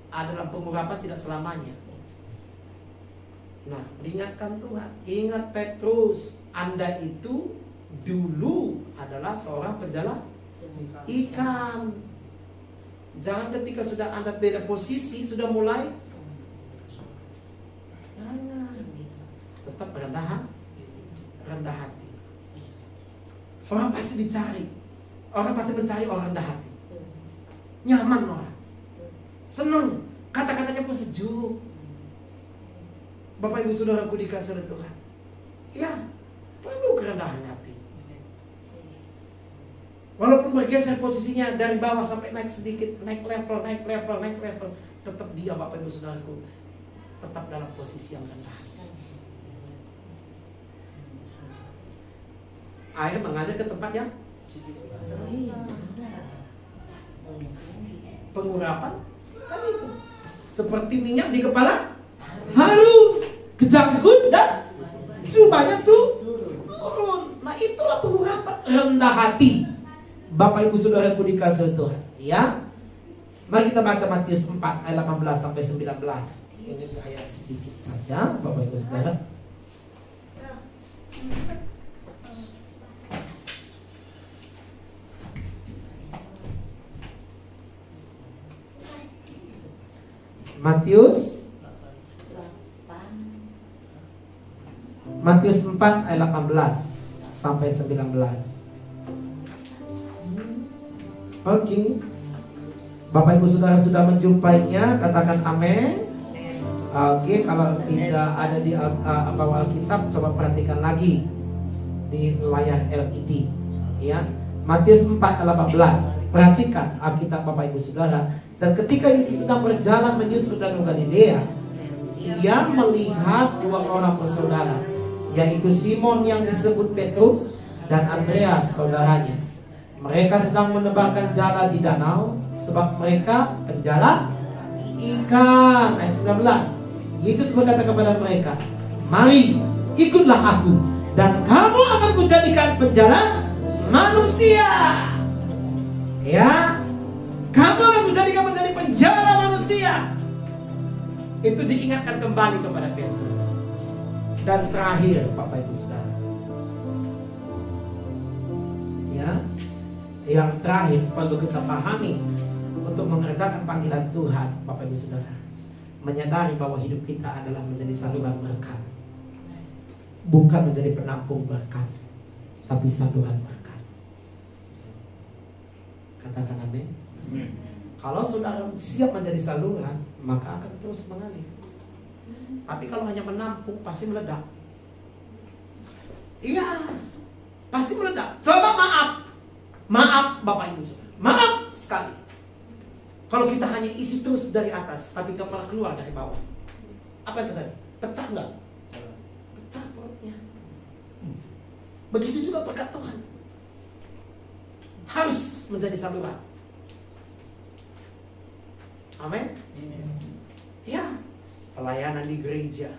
Ada dalam pengurapan tidak selamanya. Nah, diingatkan Tuhan, ingat Petrus, Anda itu dulu adalah seorang penjala ikan. Jangan ketika sudah Anda beda posisi, sudah mulai jangan. Tetap rendah hati. Orang pasti dicari. Orang pasti mencari orang rendah hati. Nyaman orang. Senang. Kata-katanya pun sejuk. Bapak Ibu Saudaraku dikasih oleh Tuhan. Ya, perlu kerendahan hati. Walaupun bergeser posisinya dari bawah sampai naik sedikit, naik level, tetap dia Bapak Ibu Saudaraku tetap dalam posisi yang rendah. Air mengalir ke tempat yang pengurapan kan itu. Seperti minyak di kepala harum, kejangkut dan supaya turun. Nah itulah pengurapan rendah hati. Bapak Ibu Saudaraku dikasih Tuhan. Ya, mari kita baca Matius 4 ayat 18 sampai 19. Ini ayat sedikit saja Bapak Ibu Saudara. Matius 4 ayat 18 sampai 19. Oke. Bapak Ibu Saudara sudah menjumpainya, katakan amin. Oke, kalau tidak ada di bawah Alkitab, coba perhatikan lagi di layar LED, ya. Matius 4 ayat 18. Perhatikan Alkitab Bapak Ibu Saudara. Dan ketika Yesus sedang berjalan menyusur Danau Galilea, ia melihat dua orang bersaudara, yaitu Simon yang disebut Petrus dan Andreas saudaranya. Mereka sedang menebarkan jala di danau, sebab mereka penjala ikan. Ayat 19. Yesus berkata kepada mereka, "Mari, ikutlah aku, dan kamu akan kujadikan penjala manusia." Ya, kamu akan kujadikan menjadi penjala manusia. Itu diingatkan kembali kepada Petrus. Dan terakhir, Bapak Ibu Saudara, ya, yang terakhir perlu kita pahami untuk mengerjakan panggilan Tuhan, Bapak Ibu Saudara, menyadari bahwa hidup kita adalah menjadi saluran berkat, bukan menjadi penampung berkat, tapi saluran berkat. Katakan amin. Kalau saudara siap menjadi saluran, maka akan terus mengalir. Tapi kalau hanya menampung, pasti meledak. Iya, pasti meledak. Coba maaf Bapak Ibu Saudara, maaf sekali. Kalau kita hanya isi terus dari atas, tapi kepala keluar dari bawah, apa itu tadi? Pecah nggak? Pecah perutnya. Begitu juga berkat Tuhan, harus menjadi saluran. Amin. Ya, pelayanan di gereja.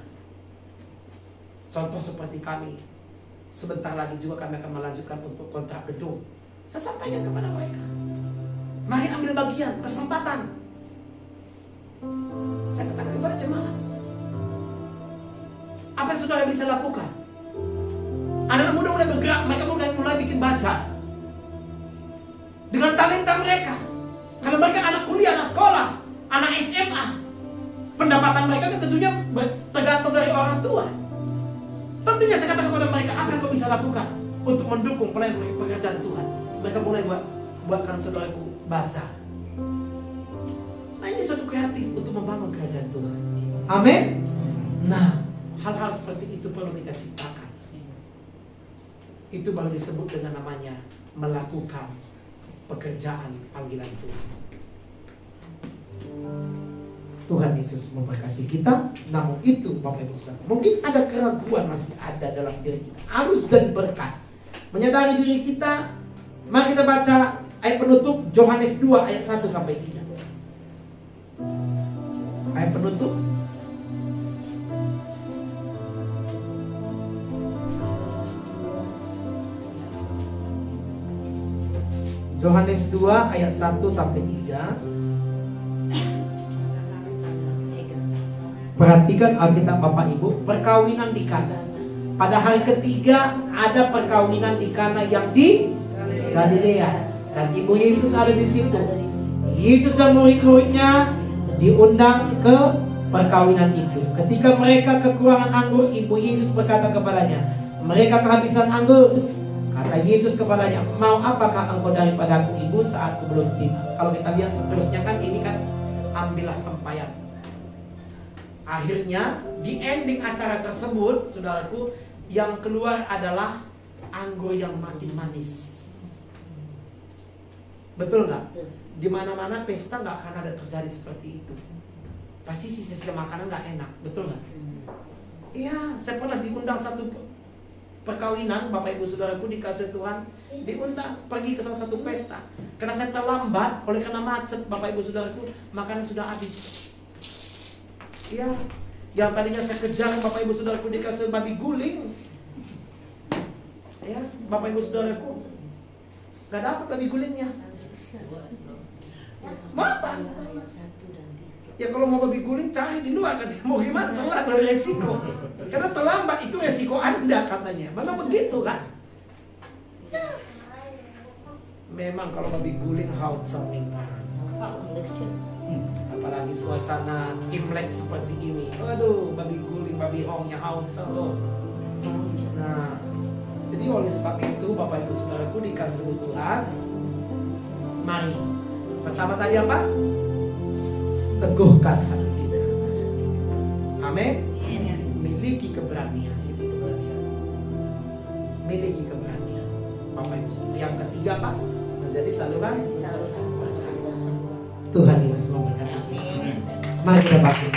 Contoh seperti kami, sebentar lagi juga kami akan melanjutkan untuk kontrak gedung. Saya sampaikan kepada mereka, mari ambil bagian, kesempatan. Saya katakan kepada jemaat, apa yang saudara bisa lakukan? Anak-anak muda mulai bergerak, mereka mulai bikin bazar dengan talenta mereka. Karena mereka anak kuliah, anak sekolah, anak SMA. Pendapatan mereka kan tentunya tergantung dari orang tua. Tentunya saya katakan kepada mereka, apa yang kau bisa lakukan untuk mendukung pelayanan pekerjaan Tuhan? Mereka mulai buatkan saudaraku bazar. Nah, ini suatu kreatif untuk membangun kerajaan Tuhan. Amin. Nah, hal-hal seperti itu perlu kita ciptakan. Itu baru disebut dengan namanya melakukan pekerjaan panggilan Tuhan. Tuhan Yesus memberkati kita. Namun itu Bapak Ibu Saudara, mungkin ada keraguan masih ada dalam diri kita, harus jadi berkat. Menyadari diri kita. Mari kita baca ayat penutup Yohanes 2 ayat 1 sampai 3. Ayat penutup Yohanes 2 ayat 1 sampai 3. Perhatikan Alkitab Bapak Ibu, perkawinan di Kana. Pada hari ketiga ada perkawinan di Kana yang di Galilea, dan Ibu Yesus ada di situ. Yesus dan murid-muridnya diundang ke perkawinan itu. Ketika mereka kekurangan anggur, Ibu Yesus berkata kepadanya, mereka kehabisan anggur. Kata Yesus kepadanya, mau apakah engkau daripadaku, Ibu, saatku belum tiba? Kalau kita lihat seterusnya kan, ini kan ambillah tempayan. Akhirnya di ending acara tersebut, saudaraku, yang keluar adalah anggur yang makin manis. Betul nggak? Di mana-mana pesta nggak akan ada terjadi seperti itu. Pasti sisa-sisa makanan nggak enak, betul nggak? Iya, saya pernah diundang satu perkawinan, Bapak Ibu Saudaraku dikasih Tuhan, diundang pergi ke salah satu pesta. Karena saya terlambat, oleh karena macet, Bapak Ibu Saudaraku, makanan sudah habis. Iya, yang tadinya saya kejar, Bapak Ibu Saudaraku, dikasih babi guling. Ya, Bapak Ibu Saudaraku, nggak dapat babi gulingnya. Mau apa? Ya kalau mau babi guling cari di luar, katanya. Mau gimana? Telat, ada resiko. Karena terlambat itu resiko Anda, katanya. Mana begitu kan? Ya. Memang kalau babi guling haut seming. apalagi suasana Imlek seperti ini. Aduh, babi guling, babi hongnya haun selalu. Nah, jadi oleh sebab itu Bapak Ibu Saudaraku dikasih Tuhan, mari. Pertama tadi apa? Teguhkan hati kita. Amin. Miliki keberanian. Miliki keberanian. Bapak Ibu Saudara. Yang ketiga apa? Menjadi saluran. Tuhan Yesus memberkati. Mari kita bangkit.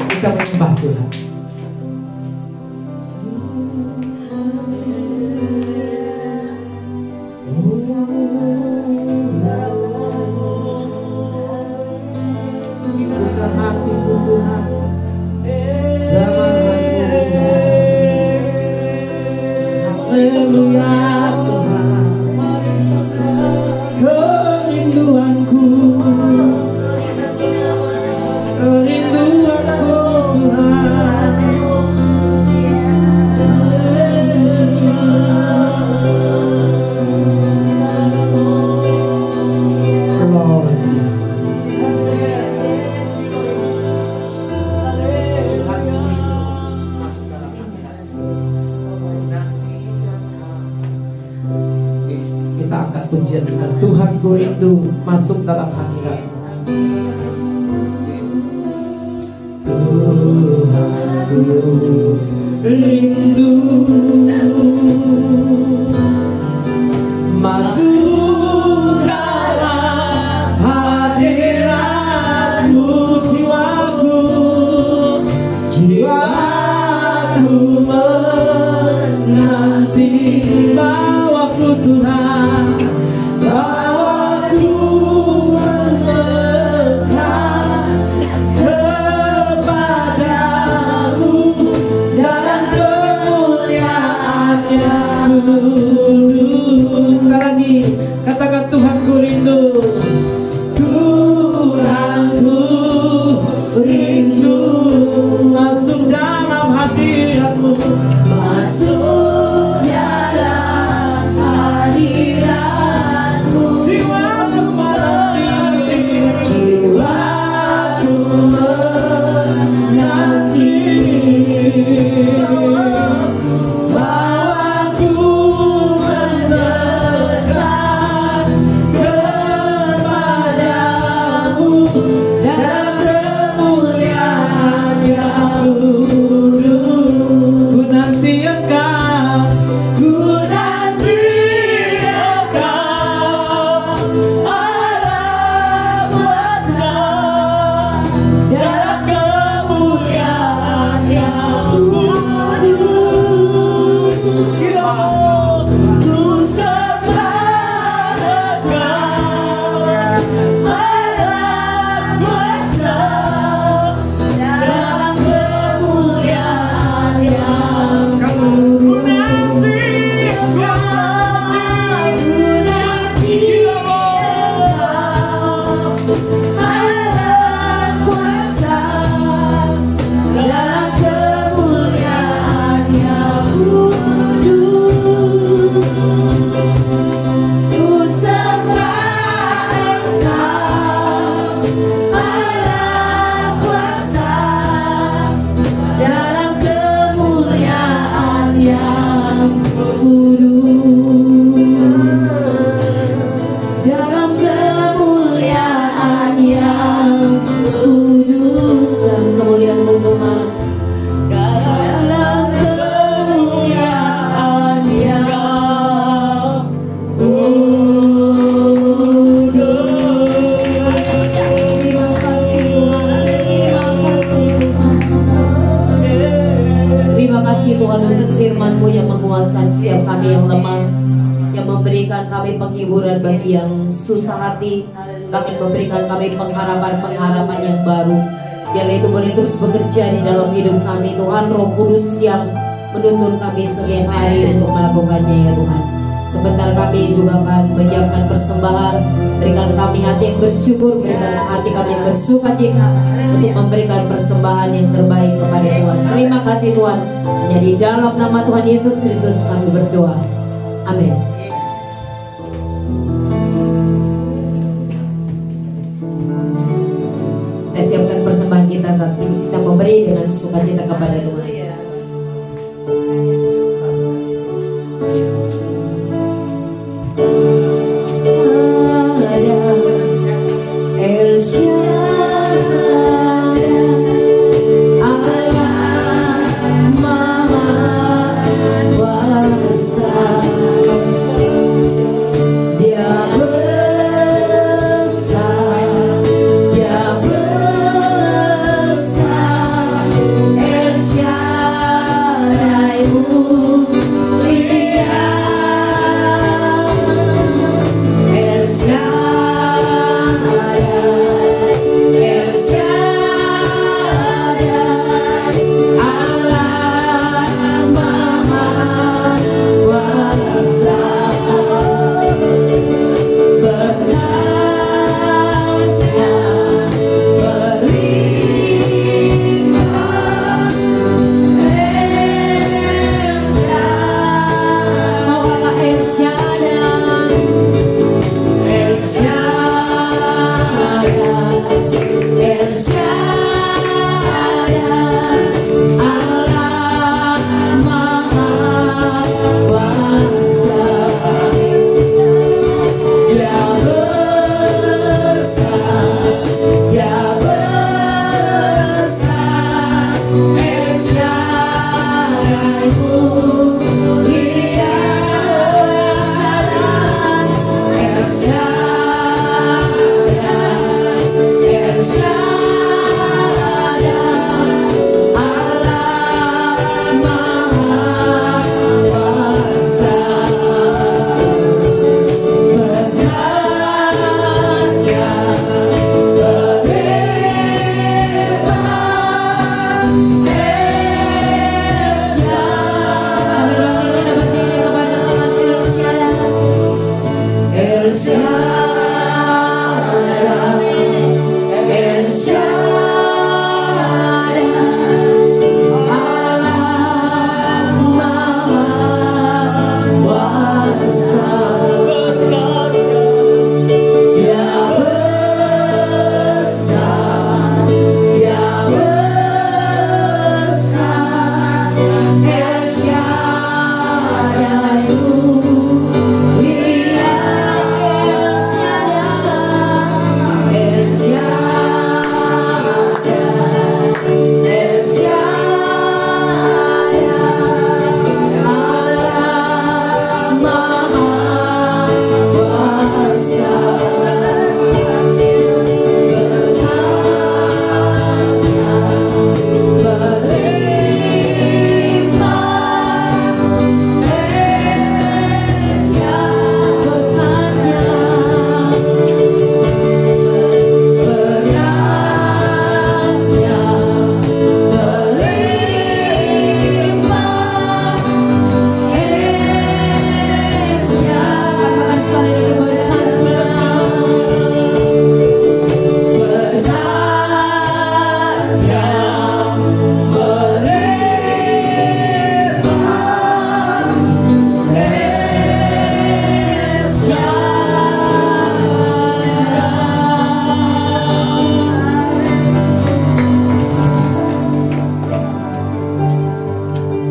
Kita menyembah Tuhan. Buka hatiku Tuhan. Haleluya Tuhan. Kerinduanku Tuhan. Lord Jesus. Tuhan rindu masuk dalam hati. Kita angkat pujian dengan Tuhan ku rindu masuk dalam hadirat. Tuhan ku rindu masuk dalam hadirat-Mu. Jiwaku menanti, bawaku Tuhan, bawaku mendekat kepadamu dalam kemuliaan yang kudus. Sekali lagi katakan Tuhan ku rindu. Tuhan ku rindu masuk dalam hadirat-Mu. Masuk dalam hadirat-Mu. Jiwaku menanti, jiwaku menanti, bawaku mendekat kepadamu dalam kemuliaan yang kudus. Ku nanti Engkau, ku nanti Engkau, Allah kuasa dalam kemuliaan yang kudus. Ku sembah Engkau, Allah kuasa dalam kemuliaan yang kudus. Ku nanti Engkau, ku nanti Engkau, Allah kuasa dalam kemuliaan yang kudus. Ku sembah Engkau, Allah kuasa dalam kemuliaan yang kudus. Dalam kemuliaan yang kudus. Dalam kemuliaan-Mu Tuhan. Dalam kemuliaan yang kudus. Terima kasih Tuhan. Terima kasih Tuhan untuk firman-Mu yang menguatkan setiap kami yang lemah, yang memberikan kami penghiburan bagi yang susah hati, bahkan memberikan kami pengharapan yang baru. Biarlah itu boleh terus bekerja di dalam hidup kami Tuhan. Roh Kudus yang menuntun kami setiap hari untuk melakukannya ya Tuhan. Sebentar kami juga akan menyiapkan persembahan. Berikan kami hati yang bersyukur, berikan hati kami yang bersukacita untuk memberikan persembahan yang terbaik kepada Tuhan. Terima kasih Tuhan. Hanya di dalam nama Tuhan Yesus Kristus kami berdoa. Amin. saat ini kita memberi dengan sukacita kepada Tuhan.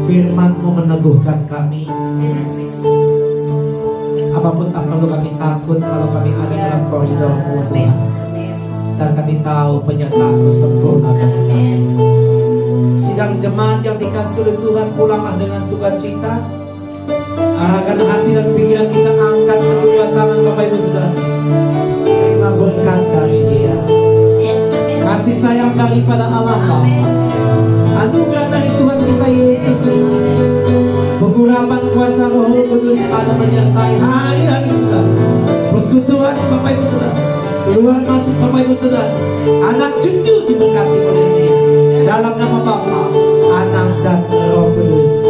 Firman-Mu meneguhkan kami. Apapun tak perlu kami takut kalau kami ada dalam koridor-Mu, Tuhan. Dan kami tahu penyertaan-Mu sempurna bagi kami. Sidang jemaat yang dikasih oleh Tuhan, pulanglah dengan sukacita. Arahkan hati dan pikiran kita, angkat kedua tangan Bapak Ibu Saudara. Terima berkat dari Dia. Kasih sayang daripada Allah Bapa, anugerah dari Tuhan kita Yesus Kristus, pengurapan kuasa Roh Kudus pada menyertai hari-hari Saudara. Persekutuan Bapak Ibu Saudara, keluar masuk Bapak Ibu Saudara, anak cucu diberkati oleh Dia. Dalam nama Bapa, Anak dan Roh Kudus.